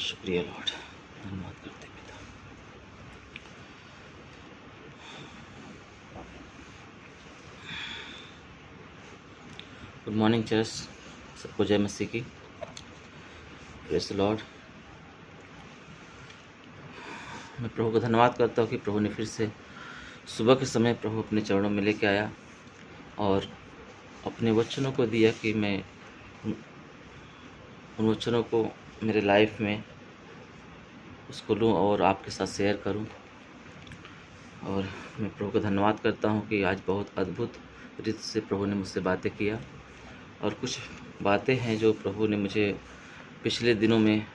शुक्रिया लॉर्ड, धन्यवाद करते पिता। गुड मॉर्निंग चर्च, सबको जय मसीह की। Praise the Lord. मैं प्रभु का धन्यवाद करता हूँ कि प्रभु ने फिर से सुबह के समय प्रभु अपने चरणों में लेके आया और अपने वचनों को दिया कि मैं उन वचनों को मेरे लाइफ में उसको लूँ और आपके साथ शेयर करूँ। और मैं प्रभु का धन्यवाद करता हूँ कि आज बहुत अद्भुत रीति से प्रभु ने मुझसे बातें किया और कुछ बातें हैं जो प्रभु ने मुझे पिछले दिनों में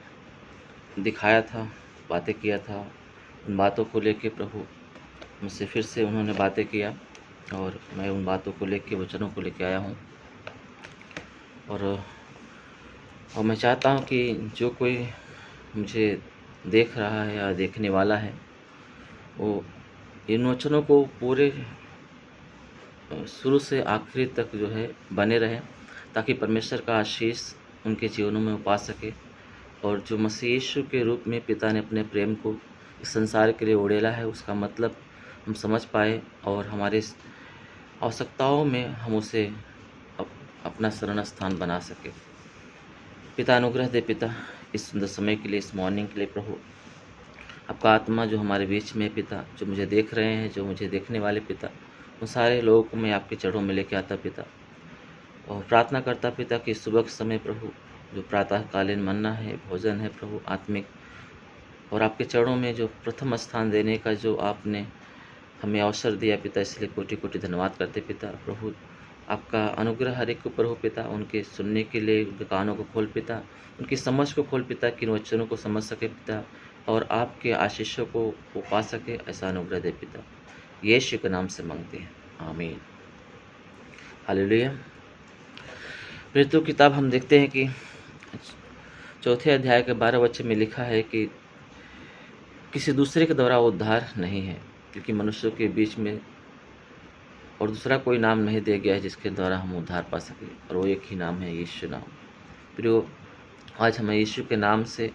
दिखाया था, बातें किया था। उन बातों को लेके प्रभु मुझसे फिर से उन्होंने बातें किया और मैं उन बातों को लेके, वचनों को लेके आया हूँ। और मैं चाहता हूँ कि जो कोई मुझे देख रहा है या देखने वाला है वो इन वचनों को पूरे शुरू से आखिरी तक जो है बने रहें, ताकि परमेश्वर का आशीष उनके जीवनों में पा सके और जो मसीह यीशु के रूप में पिता ने अपने प्रेम को इस संसार के लिए उड़ेला है उसका मतलब हम समझ पाए और हमारे आवश्यकताओं में हम उसे अपना शरण स्थान बना सके। पिता अनुग्रह दे पिता इस सुंदर समय के लिए, इस मॉर्निंग के लिए। प्रभु आपका आत्मा जो हमारे बीच में पिता, जो मुझे देख रहे हैं, जो मुझे देखने वाले पिता, उन सारे लोगों को मैं आपके चरणों में लेके आता पिता और प्रार्थना करता पिता कि सुबह के समय प्रभु जो प्रातःकालीन मन्ना है, भोजन है प्रभु आत्मिक, और आपके चरणों में जो प्रथम स्थान देने का जो आपने हमें अवसर दिया पिता, इसलिए कोटि कोटि धन्यवाद करते पिता। प्रभु आपका अनुग्रह हर एक के ऊपर हो पिता, उनके सुनने के लिए उनके कानों को खोल पिता, उनकी समझ को खोल पिता कि इन वचनों को समझ सके पिता और आपके आशीषों को वो पा सके, ऐसा अनुग्रह दे पिता। यीशु के नाम से मांगते हैं, आमीन। हालेलुया। प्रेरितों की किताब हम देखते हैं कि चौथे अध्याय के 12 वचन में लिखा है कि किसी दूसरे के द्वारा उद्धार नहीं है, क्योंकि मनुष्यों के बीच में और दूसरा कोई नाम नहीं दिया गया है जिसके द्वारा हम उद्धार पा सकें, और वो एक ही नाम है, यीशु नाम। प्रियो, आज हमें यीशु के नाम से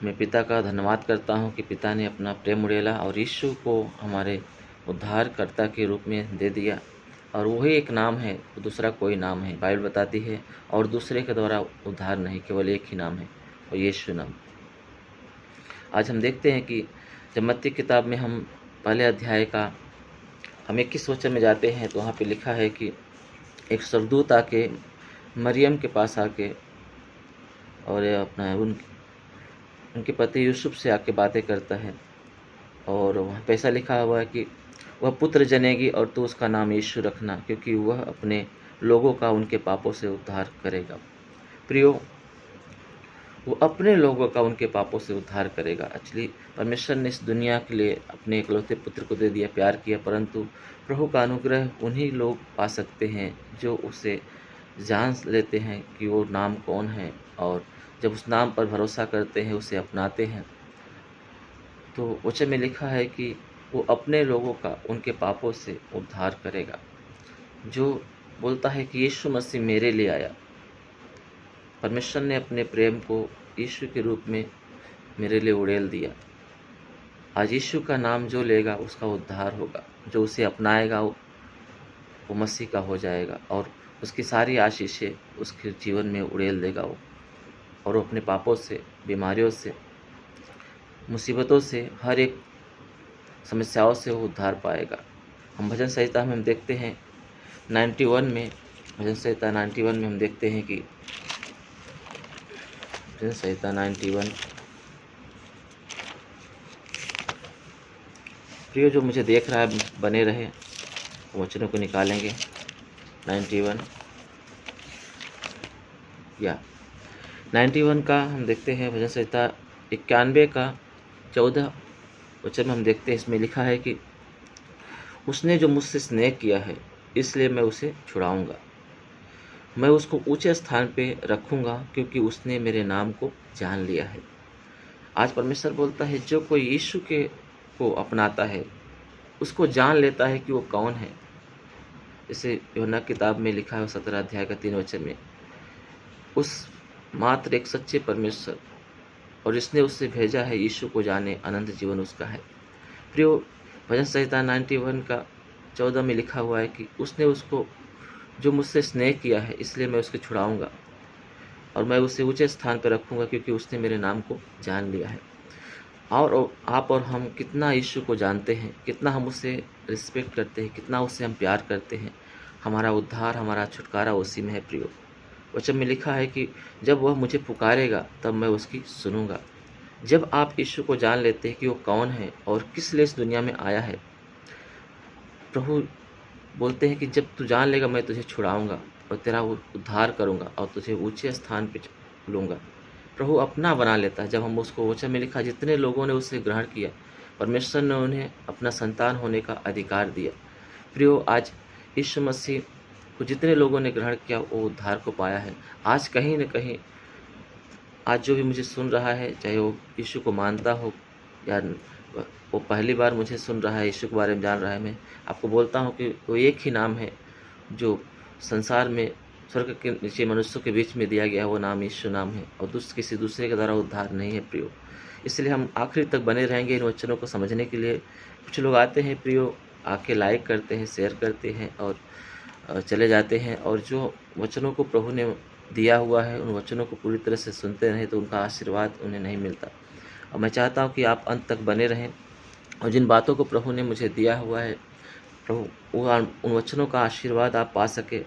मैं पिता का धन्यवाद करता हूँ कि पिता ने अपना प्रेम उड़ेला और यीशु को हमारे उद्धारकर्ता के रूप में दे दिया, और वही एक नाम है, दूसरा कोई नाम है। बाइबल बताती है और दूसरे के द्वारा उद्धार नहीं, केवल एक ही नाम है, और यीशु नाम। आज हम देखते हैं कि जब मत्ती किताब में हम पहले अध्याय का हम 21 वचन में जाते हैं तो वहाँ पे लिखा है कि एक स्वर्गदूत आके मरियम के पास आके और अपना उनके पति यूसुफ से आके बातें करता है, और वहाँ पे ऐसा लिखा हुआ है कि वह पुत्र जनेगी और तू उसका नाम यीशु रखना, क्योंकि वह अपने लोगों का उनके पापों से उद्धार करेगा। प्रियो, वो अपने लोगों का उनके पापों से उद्धार करेगा। एक्चुअली परमेश्वर ने इस दुनिया के लिए अपने इकलौते पुत्र को दे दिया, प्यार किया, परंतु प्रभु का अनुग्रह उन्हीं लोग पा सकते हैं जो उसे जान लेते हैं कि वो नाम कौन है, और जब उस नाम पर भरोसा करते हैं, उसे अपनाते हैं, तो वचन में लिखा है कि वो अपने लोगों का उनके पापों से उद्धार करेगा। जो बोलता है कि यीशु मसीह मेरे लिए आया, परमेश्वर ने अपने प्रेम को यीशु के रूप में मेरे लिए उड़ेल दिया। आज यीशु का नाम जो लेगा उसका उद्धार होगा, जो उसे अपनाएगा वो मसीह का हो जाएगा, और उसकी सारी आशीषें उसके जीवन में उड़ेल देगा वो, और वो अपने पापों से, बीमारियों से, मुसीबतों से, हर एक समस्याओं से वो उद्धार पाएगा। हम भजन संहिता में हम देखते हैं 91 में, भजन संहिता 91 में हम देखते हैं कि भजन संहिता 91, प्रियो जो मुझे देख रहा है बने रहे, वचनों को निकालेंगे। 91 या 91 का हम देखते हैं, भजन संहिता 91 का 14 वचन में हम देखते हैं, इसमें लिखा है कि उसने जो मुझसे स्नेह किया है इसलिए मैं उसे छुड़ाऊंगा, मैं उसको ऊंचे स्थान पे रखूंगा, क्योंकि उसने मेरे नाम को जान लिया है। आज परमेश्वर बोलता है जो कोई यीशु को अपनाता है उसको जान लेता है कि वो कौन है। जैसे यूहन्ना किताब में लिखा है 17 अध्याय का 3 वचन में, उस मात्र एक सच्चे परमेश्वर और इसने उससे भेजा है यीशु को जाने अनंत जीवन उसका है। प्रियो, भजन संहिता 91 का 14 में लिखा हुआ है कि उसने उसको जो मुझसे स्नेह किया है इसलिए मैं उसको छुड़ाऊंगा और मैं उसे ऊंचे स्थान पर रखूंगा क्योंकि उसने मेरे नाम को जान लिया है। और आप और हम कितना यीशु को जानते हैं, कितना हम उसे रिस्पेक्ट करते हैं, कितना उससे हम प्यार करते हैं। हमारा उद्धार, हमारा छुटकारा उसी में है प्रियो। वचन में लिखा है कि जब वह मुझे पुकारेगा तब मैं उसकी सुनूंगा। जब आप यीशु को जान लेते हैं कि वो कौन है और किस लिए इस दुनिया में आया है, प्रभु बोलते हैं कि जब तू जान लेगा मैं तुझे छुड़ाऊंगा और तेरा उद्धार करूंगा और तुझे ऊंचे स्थान पर लूँगा। प्रभु अपना बना लेता है। जब हम उसको, वचन में लिखा, जितने लोगों ने उसे ग्रहण किया परमेश्वर ने उन्हें अपना संतान होने का अधिकार दिया। प्रियो, आज यीशु मसीह को जितने लोगों ने ग्रहण किया वो उद्धार को पाया है। आज कहीं न कहीं, आज जो भी मुझे सुन रहा है, चाहे वो यीशु को मानता हो या वो पहली बार मुझे सुन रहा है, यीशु के बारे में जान रहा है, मैं आपको बोलता हूँ कि वो एक ही नाम है जो संसार में स्वर्ग के नीचे मनुष्यों के बीच में दिया गया, वो नाम यीशु नाम है और किसी दूसरे के द्वारा उद्धार नहीं है प्रियो। इसलिए हम आखिर तक बने रहेंगे इन वचनों को समझने के लिए। कुछ लोग आते हैं प्रियो, आके लाइक करते हैं, शेयर करते हैं और चले जाते हैं, और जो वचनों को प्रभु ने दिया हुआ है उन वचनों को पूरी तरह से सुनते रहें तो उनका आशीर्वाद उन्हें नहीं मिलता। और मैं चाहता हूँ कि आप अंत तक बने रहें और जिन बातों को प्रभु ने मुझे दिया हुआ है, प्रभु उन वचनों का आशीर्वाद आप पा सके।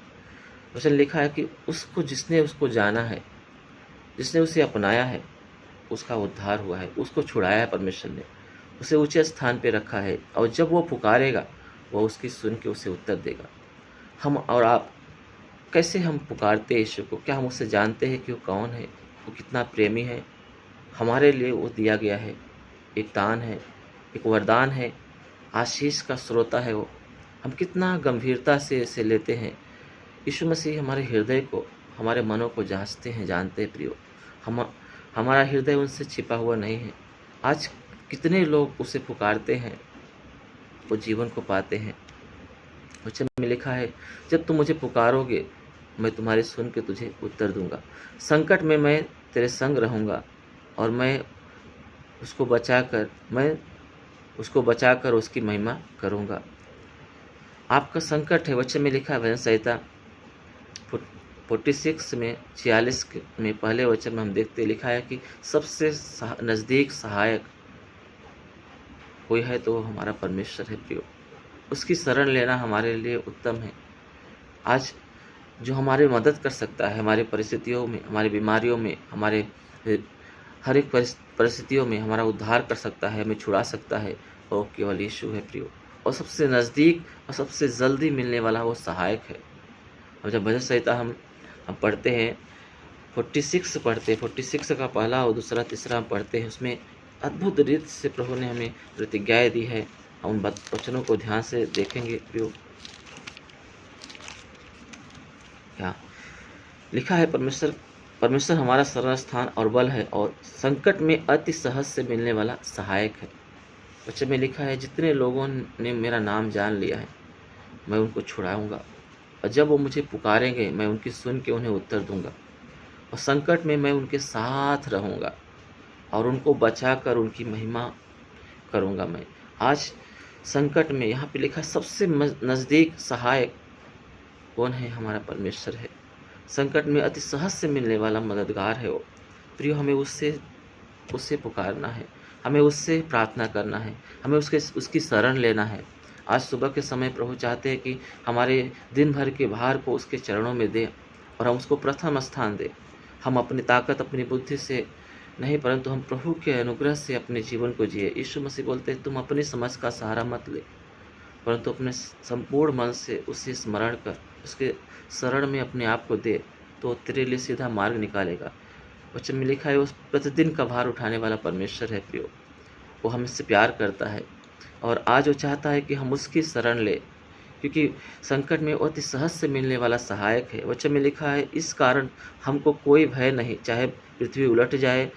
वचन लिखा है कि उसको, जिसने उसको जाना है, जिसने उसे अपनाया है, उसका उद्धार हुआ है, उसको छुड़ाया है परमेश्वर ने, उसे ऊंचे स्थान पे रखा है और जब वो पुकारेगा वह उसकी सुन के उसे उत्तर देगा। हम और आप कैसे हम पुकारते हैं यीशु को? क्या हम उससे जानते हैं कि वो कौन है, वो कितना प्रेमी है? हमारे लिए वो दिया गया है, एक दान है, एक वरदान है, आशीष का स्रोता है वो। हम कितना गंभीरता से इसे लेते हैं। यीशु मसीह हमारे हृदय को, हमारे मनों को जांचते हैं, जानते हैं प्रियो। हमारा हृदय उनसे छिपा हुआ नहीं है। आज कितने लोग उसे पुकारते हैं, वो जीवन को पाते हैं। वचन में लिखा है, जब तुम मुझे पुकारोगे मैं तुम्हारी सुन के तुझे उत्तर दूंगा। संकट में मैं तेरे संग रहूंगा और मैं उसको बचाकर उसकी महिमा करूंगा। आपका संकट है, वचन में लिखा है भजन संहिता 46 में 46 में पहले वचन में हम देखते लिखा है कि सबसे नज़दीक सहायक कोई है तो हमारा परमेश्वर है प्रियो। उसकी शरण लेना हमारे लिए उत्तम है। आज जो हमारी मदद कर सकता है, हमारी परिस्थितियों में, हमारी बीमारियों में, हमारे हर एक परिस्थितियों में हमारा उद्धार कर सकता है, हमें छुड़ा सकता है, और केवल यीशु है प्रियो। और सबसे नज़दीक और सबसे जल्दी मिलने वाला वो सहायक है। और जब भजन संहिता हम पढ़ते हैं, 46 का पहला और दूसरा तीसरा हम पढ़ते हैं, उसमें अद्भुत रीत से प्रभु ने हमें प्रतिज्ञाएं दी है। हम उन वचनों को ध्यान से देखेंगे प्रियो। क्या लिखा है? परमेश्वर हमारा शरण स्थान और बल है और संकट में अति सहज से मिलने वाला सहायक है। वचन में लिखा है, जितने लोगों ने मेरा नाम जान लिया है मैं उनको छुड़ाऊंगा और जब वो मुझे पुकारेंगे मैं उनकी सुन के उन्हें उत्तर दूंगा और संकट में मैं उनके साथ रहूंगा और उनको बचाकर उनकी महिमा करूंगा। मैं आज संकट में, यहाँ पे लिखा सबसे नज़दीक सहायक कौन है? हमारा परमेश्वर है। संकट में अति सहज से मिलने वाला मददगार है वो प्रियो। हमें उससे पुकारना है, हमें उससे प्रार्थना करना है, हमें उसकी शरण लेना है। आज सुबह के समय प्रभु चाहते हैं कि हमारे दिन भर के भार को उसके चरणों में दे और हम उसको प्रथम स्थान दें। हम अपनी ताकत, अपनी बुद्धि से नहीं, परंतु हम प्रभु के अनुग्रह से अपने जीवन को जिए। यीशु मसीह बोलते हैं, तुम अपनी समझ का सहारा मत ले, परंतु अपने संपूर्ण मन से उसे स्मरण कर, उसके शरण में अपने आप को दे, तो तेरे लिए सीधा मार्ग निकालेगा। वचन में लिखा है, वो प्रतिदिन का भार उठाने वाला परमेश्वर है प्रियो। वो हमसे प्यार करता है और आज वो चाहता है कि हम उसकी शरण ले, क्योंकि संकट में अति सहज से मिलने वाला सहायक है। वचन में लिखा है, इस कारण हमको कोई भय नहीं, चाहे पृथ्वी उलट जाए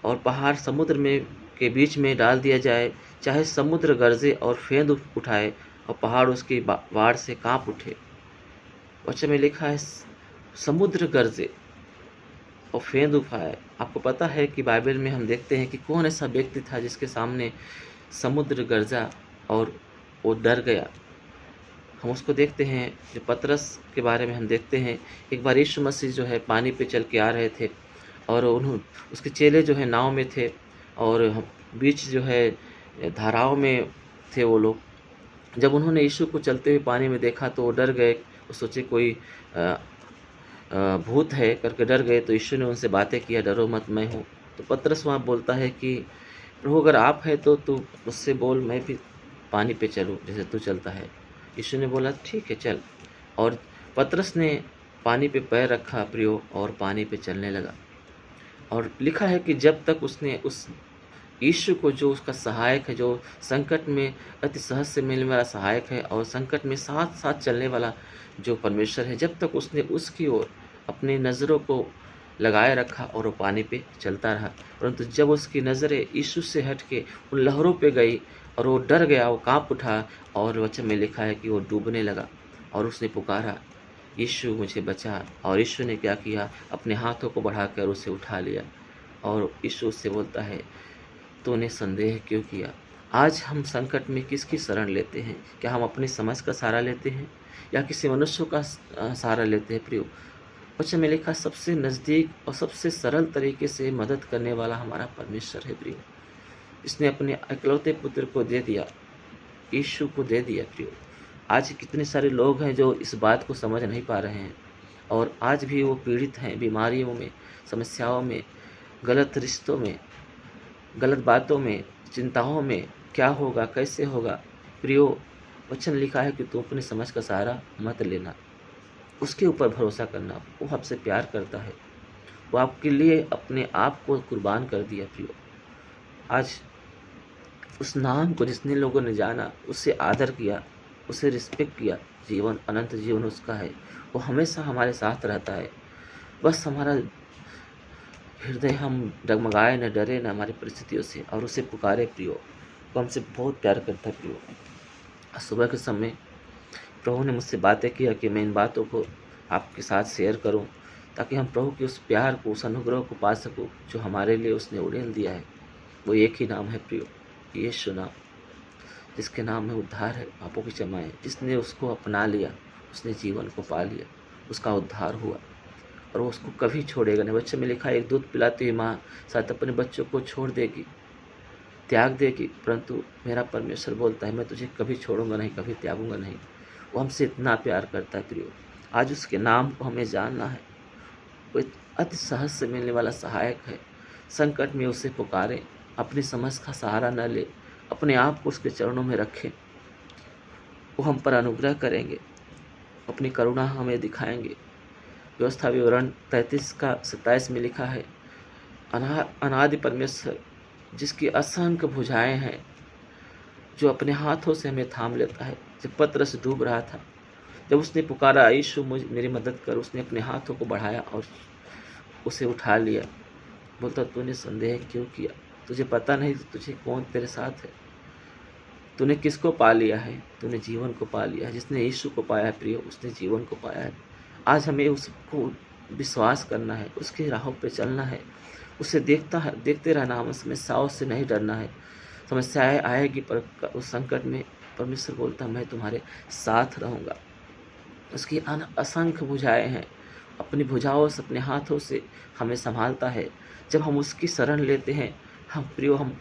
और पहाड़ समुद्र में के बीच में डाल दिया जाए, चाहे समुद्र गरजे और फेंद उठाए और पहाड़ उसकी बाढ़ से कांप उठे। वचन में लिखा है, समुद्र गरजे, और फेंद उठाए। आपको पता है कि बाइबल में हम देखते हैं कि कौन ऐसा व्यक्ति था जिसके सामने समुद्र गरजा और वो डर गया। हम उसको देखते हैं, जो पतरस के बारे में हम देखते हैं। एक बार यीशु मसीह जो है पानी पे चल के आ रहे थे और उसके चेले जो है नाव में थे और बीच जो है धाराओं में थे वो लोग। जब उन्होंने यीशु को चलते हुए पानी में देखा तो वो डर गए। वो सोचे कोई भूत है करके डर गए। तो यीशु ने उनसे बातें किया, डरो मत, मैं हूँ। तो पतरस वहाँ बोलता है कि प्रभु अगर आप है तो तू मुझसे बोल, मैं भी पानी पे चलूँ जैसे तू चलता है। यीशु ने बोला ठीक है चल, और पतरस ने पानी पे पैर रखा प्रियो और पानी पे चलने लगा। और लिखा है कि जब तक उसने उस यीशु को, जो उसका सहायक है, जो संकट में अति सहज से मिलने वाला सहायक है और संकट में साथ साथ चलने वाला जो परमेश्वर है, जब तक उसने उसकी ओर अपनी नज़रों को लगाए रखा और वो पानी पे चलता रहा। परंतु जब उसकी नज़रें यीशु से हट के उन लहरों पे गई और वो डर गया, वो काँप उठा, और वचन में लिखा है कि वो डूबने लगा और उसने पुकारा, यीशु मुझे बचा। और यीशु ने क्या किया, अपने हाथों को बढ़ाकर उसे उठा लिया। और यीशु उससे बोलता है, तूने संदेह क्यों किया? आज हम संकट में किसकी शरण लेते हैं? क्या हम अपनी समझ का सहारा लेते हैं या किसी मनुष्य का सहारा लेते हैं? प्रियो, वचन में लिखा सबसे नज़दीक और सबसे सरल तरीके से मदद करने वाला हमारा परमेश्वर है प्रियो। इसने अपने इकलौते पुत्र को दे दिया, यीशु को दे दिया प्रियो। आज कितने सारे लोग हैं जो इस बात को समझ नहीं पा रहे हैं और आज भी वो पीड़ित हैं बीमारियों में, समस्याओं में, गलत रिश्तों में, गलत बातों में, चिंताओं में, क्या होगा, कैसे होगा। प्रियो, वचन लिखा है कि तू अपनी समझ का सहारा मत लेना, उसके ऊपर भरोसा करना। वो आपसे प्यार करता है, वो आपके लिए अपने आप को कुर्बान कर दिया प्रियो। आज उस नाम को जितने लोगों ने जाना, उससे आदर किया, उसे रिस्पेक्ट किया, जीवन, अनंत जीवन उसका है। वो हमेशा हमारे साथ रहता है। बस हमारा हृदय हम डगमगाए न, डरे न हमारी परिस्थितियों से, और उसे पुकारे प्रियो। वो हमसे बहुत प्यार करता है प्रियो। सुबह के समय प्रभु ने मुझसे बातें किया कि मैं इन बातों को आपके साथ शेयर करूं, ताकि हम प्रभु के उस प्यार को, उस अनुग्रह को पा सकूं जो हमारे लिए उसने उड़ेल दिया है। वो एक ही नाम है प्रियो, यीशु नाम, जिसके नाम में उद्धार है, पापों की क्षमा है। जिसने उसको अपना लिया उसने जीवन को पा लिया, उसका उद्धार हुआ और वो उसको कभी छोड़ेगा नहीं। बच्चे में लिखा है, एक दूध पिलाती हुई माँ साथ अपने बच्चों को छोड़ देगी, त्याग देगी, परंतु मेरा परमेश्वर बोलता है मैं तुझे कभी छोड़ूंगा नहीं, कभी त्यागूंगा नहीं। वो हमसे इतना प्यार करता है प्रियो। आज उसके नाम को हमें जानना है। वो अति सहज से मिलने वाला सहायक है। संकट में उसे पुकारें, अपनी समझ का सहारा न ले, अपने आप को उसके चरणों में रखें। वो हम पर अनुग्रह करेंगे, अपनी करुणा हमें दिखाएंगे। व्यवस्था विवरण 33:27 में लिखा है, अनादि परमेश्वर जिसकी असंख्य भुजाएं हैं, जो अपने हाथों से हमें थाम लेता है। जब पतरस डूब रहा था, जब उसने पुकारा, यीशु मेरी मदद कर, उसने अपने हाथों को बढ़ाया और उसे उठा लिया। बोलता, तूने संदेह क्यों किया? तुझे पता नहीं तुझे कौन तेरे साथ है? तूने किसको पा लिया है? तूने जीवन को पा लिया है। जिसने यीशु को पाया है प्रियो, उसने जीवन को पाया है। आज हमें उसको विश्वास करना है, उसके राहों पे चलना है, उसे देखते रहना। हमें समस्याओं से नहीं डरना है। समस्याएं आएगी पर उस संकट में परमेश्वर बोलता, मैं तुम्हारे साथ रहूँगा। उसकी असंख्य भुजाएं हैं, अपनी भुजाओं से, अपने हाथों से हमें संभालता है। जब हम उसकी शरण लेते हैं, हम प्रियो, हम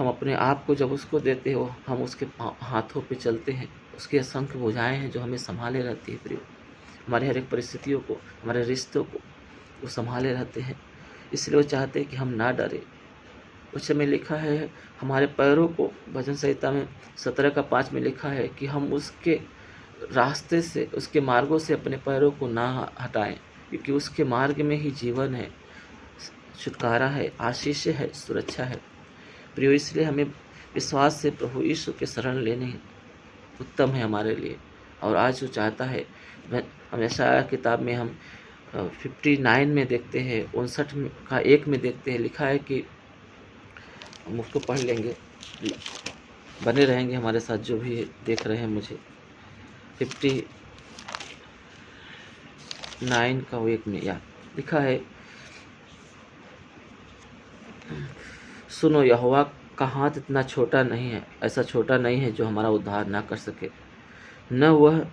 अपने आप को जब उसको देते हो, हम उसके हाथों पे चलते हैं। उसकी असंख्य भुजाएं हैं जो हमें संभाले रहती है प्रियो। हमारे हर एक परिस्थितियों को, हमारे रिश्तों को वो संभाले रहते हैं। इसलिए वो चाहते हैं कि हम ना डरें। उस में लिखा है, हमारे पैरों को, भजन संहिता में 17:5 में लिखा है कि हम उसके रास्ते से, उसके मार्गों से अपने पैरों को ना हटाएं, क्योंकि उसके मार्ग में ही जीवन है, छुटकारा है, आशीष है, सुरक्षा है प्रियो। इसलिए हमें विश्वास से प्रभु यीशु के शरण लेने उत्तम है हमारे लिए। और आज वो चाहता है, हम यशायाह किताब में हम 59 में देखते हैं, 59:1 में देखते हैं, लिखा है कि हम उसको पढ़ लेंगे, बने रहेंगे हमारे साथ जो भी देख रहे हैं मुझे। 9 का वो एक में या लिखा है, सुनो यहोवा का हाथ इतना छोटा नहीं है, ऐसा छोटा नहीं है जो हमारा उद्धार ना कर सके, न वह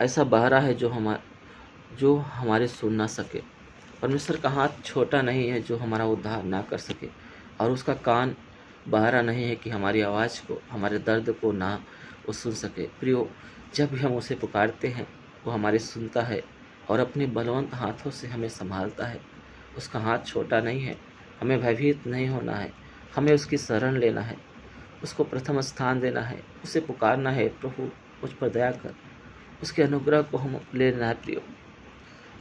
ऐसा बहरा है जो हमारे सुन ना सके। परमेश्वर का हाथ छोटा नहीं है जो हमारा उद्धार ना कर सके, और उसका कान बहरा नहीं है कि हमारी आवाज़ को, हमारे दर्द को ना वो सुन सके। प्रियो, जब भी हम उसे पुकारते हैं वो हमारी सुनता है और अपने बलवंत हाथों से हमें संभालता है। उसका हाथ छोटा नहीं है, हमें भयभीत नहीं होना है, हमें उसकी शरण लेना है, उसको प्रथम स्थान देना है, उसे पुकारना है, प्रभु मुझ पर दया कर। उसके अनुग्रह को हम लेना है। प्रियो,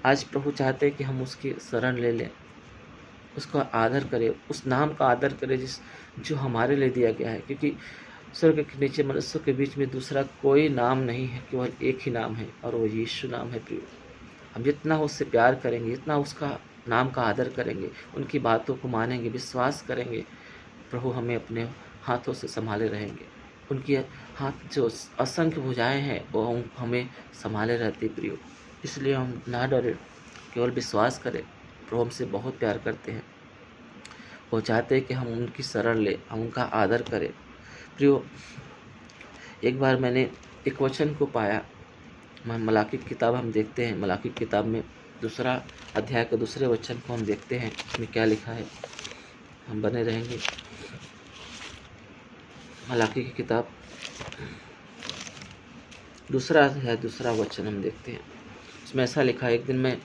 आज प्रभु चाहते हैं कि हम उसकी शरण ले लें, उसका आदर करें, उस नाम का आदर करें जो हमारे लिए दिया गया है, क्योंकि स्वर्ग के नीचे मनुष्यों के बीच में दूसरा कोई नाम नहीं है, केवल एक ही नाम है और वो यीशु नाम है। प्रियो, हम जितना उससे प्यार करेंगे, जितना उसका नाम का आदर करेंगे, उनकी बातों को मानेंगे, विश्वास करेंगे, प्रभु हमें अपने हाथों से संभाले रहेंगे। उनकी हाथ जो असंख्य भुजाएं हैं वो हमें संभाले रहती। प्रियो, इसलिए हम ना डरें, केवल विश्वास करें। प्रभु हमसे बहुत प्यार करते हैं, वो चाहते हैं कि हम उनकी शरण लें, हम उनका आदर करें। प्रियो, एक बार मैंने एक वचन को पाया, मलाकी की किताब हम देखते हैं, मलाकी की किताब में 2 अध्याय के 2 वचन को हम देखते हैं, इसमें क्या लिखा है, हम बने रहेंगे। मलाकी की किताब 2 अध्याय 2 वचन हम देखते हैं। इसमें ऐसा लिखा है, एक दिन मैं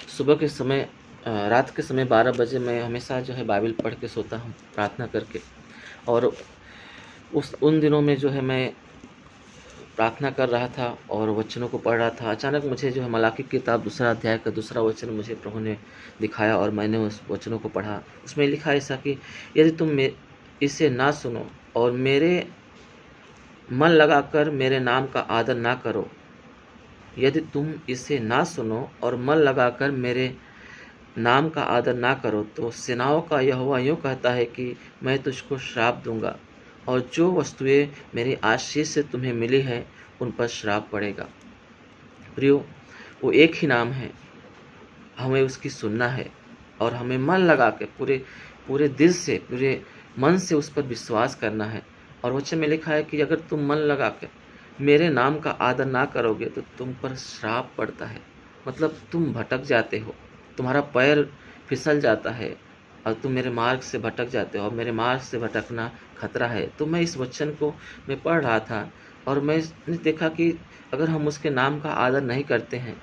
सुबह के समय, रात के समय 12 बजे मैं हमेशा जो है बाइबल पढ़ के सोता हूँ, प्रार्थना करके। और उन दिनों में जो है मैं प्रार्थना कर रहा था और वचनों को पढ़ रहा था। अचानक मुझे जो है मलाकी की किताब 2 अध्याय का 2 वचन मुझे प्रभु ने दिखाया और मैंने उस वचनों को पढ़ा। उसमें लिखा है ऐसा कि यदि तुम इसे ना सुनो और मेरे मन लगाकर मेरे नाम का आदर ना करो, यदि तुम इसे ना सुनो और मन लगाकर मेरे नाम का आदर ना करो, तो सेनाओं का यहोवा यूँ कहता है कि मैं तुझको श्राप दूंगा और जो वस्तुएं मेरी आशीष से तुम्हें मिली है उन पर श्राप पड़ेगा। प्रियो, वो एक ही नाम है, हमें उसकी सुनना है और हमें मन लगा के पूरे दिल से, पूरे मन से उस पर विश्वास करना है। और वचन में लिखा है कि अगर तुम मन लगा के मेरे नाम का आदर ना करोगे तो तुम पर श्राप पड़ता है। मतलब तुम भटक जाते हो, तुम्हारा पैर फिसल जाता है और तुम मेरे मार्ग से भटक जाते हो और मेरे मार्ग से भटकना खतरा है। तो मैं इस वचन को मैं पढ़ रहा था और मैंने देखा कि अगर हम उसके नाम का आदर नहीं करते हैं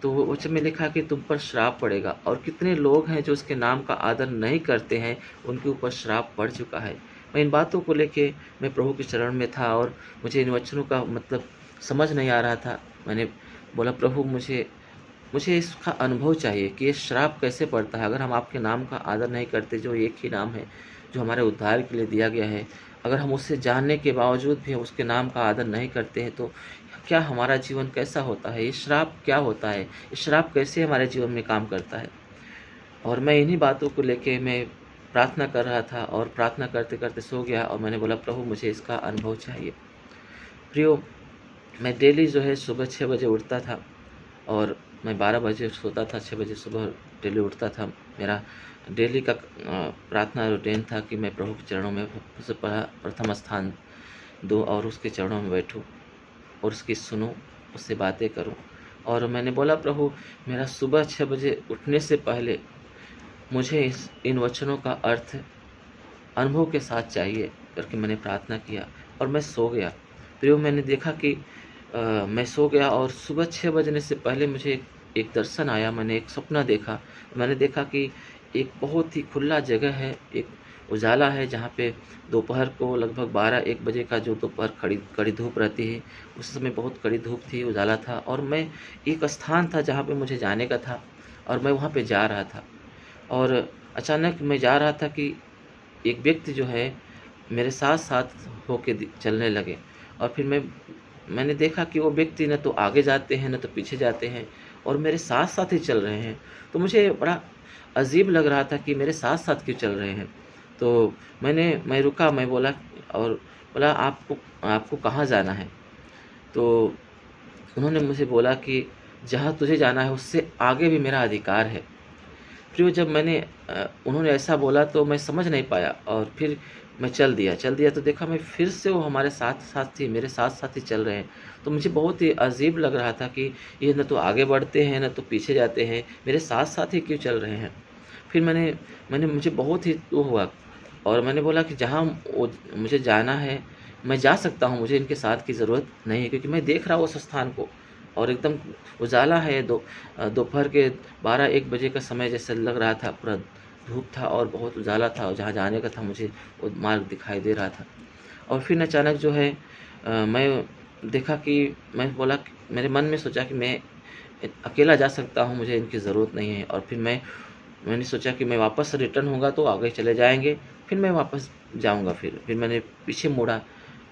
तो वो वचन में लिखा कि तुम पर श्राप पड़ेगा। और कितने लोग हैं जो उसके नाम का आदर नहीं करते हैं, उनके ऊपर श्राप पड़ चुका है। मैं इन बातों को लेके मैं प्रभु के चरण में था और मुझे इन वचनों का मतलब समझ नहीं आ रहा था। मैंने बोला, प्रभु मुझे इसका अनुभव चाहिए कि ये श्राप कैसे पड़ता है। अगर हम आपके नाम का आदर नहीं करते, जो एक ही नाम है जो हमारे उद्धार के लिए दिया गया है, अगर हम उससे जानने के बावजूद भी उसके नाम का आदर नहीं करते हैं तो क्या हमारा जीवन कैसा होता है, ये श्राप क्या होता है, ये श्राप कैसे हमारे जीवन में काम करता है। और मैं इन्हीं बातों को लेके मैं प्रार्थना कर रहा था और प्रार्थना करते करते सो गया और मैंने बोला, प्रभु मुझे इसका अनुभव चाहिए। प्रियो, मैं डेली जो है सुबह 6 बजे उठता था और मैं 12 बजे सोता था, 6 बजे सुबह डेली उठता था। मेरा डेली का प्रार्थना रूटीन था कि मैं प्रभु के चरणों में सबसे प्रथम स्थान दूँ और उसके चरणों में बैठूँ और उसकी सुनूं, उससे बातें करूं। और मैंने बोला, प्रभु मेरा सुबह 6 बजे उठने से पहले मुझे इन वचनों का अर्थ अनुभव के साथ चाहिए करके मैंने प्रार्थना किया और मैं सो गया। प्रियो, मैंने देखा कि मैं सो गया और सुबह 6 बजने से पहले मुझे एक दर्शन आया। मैंने एक सपना देखा। मैंने देखा कि एक बहुत ही खुला जगह है, एक उजाला है जहाँ पे दोपहर को लगभग 12-1 बजे का जो दोपहर कड़ी धूप रहती है, उस समय बहुत कड़ी धूप थी, उजाला था और मैं एक स्थान था जहाँ पे मुझे जाने का था और मैं वहाँ पे जा रहा था। और अचानक मैं जा रहा था कि एक व्यक्ति जो है मेरे साथ साथ होके चलने लगे और फिर मैंने देखा कि वो व्यक्ति न तो आगे जाते हैं न तो पीछे जाते हैं और मेरे साथ साथ ही चल रहे हैं। तो मुझे बड़ा अजीब लग रहा था कि मेरे साथ साथ क्यों चल रहे हैं। तो मैं रुका, मैं बोला और बोला, आपको कहाँ जाना है। तो उन्होंने मुझे बोला कि जहाँ तुझे जाना है उससे आगे भी मेरा अधिकार है। फिर वो जब उन्होंने ऐसा बोला तो मैं समझ नहीं पाया और फिर मैं चल दिया तो देखा मैं फिर से वो हमारे साथ-साथ ही मेरे साथ-साथ ही चल रहे हैं। तो मुझे बहुत ही अजीब लग रहा था कि ये ना तो आगे बढ़ते हैं, ना तो पीछे जाते हैं, मेरे साथ-साथ ही क्यों चल रहे हैं? फिर मैंने मैंने मुझे बहुत ही वो हुआ और मैंने बोला कि जहाँ वो मुझे जाना है, मैं जा सकता हूँ, मुझे इनके साथ की ज़रूरत नहीं है क्योंकि मैं देख रहा हूँ उस स्थान को और एकदम उजाला है। दोपहर के 12-1 बजे का समय जैसे लग रहा था, पूरा धूप था और बहुत उजाला था और जहाँ जाने का था मुझे वो मार्ग दिखाई दे रहा था। और फिर अचानक जो है मैं देखा कि मैं बोला कि मेरे मन में सोचा कि मैं अकेला जा सकता हूँ, मुझे इनकी ज़रूरत नहीं है। और फिर मैंने सोचा कि मैं वापस रिटर्न होऊँगा तो आगे चले जाएँगे, फिर मैं वापस जाऊँगा फिर मैंने पीछे मुड़ा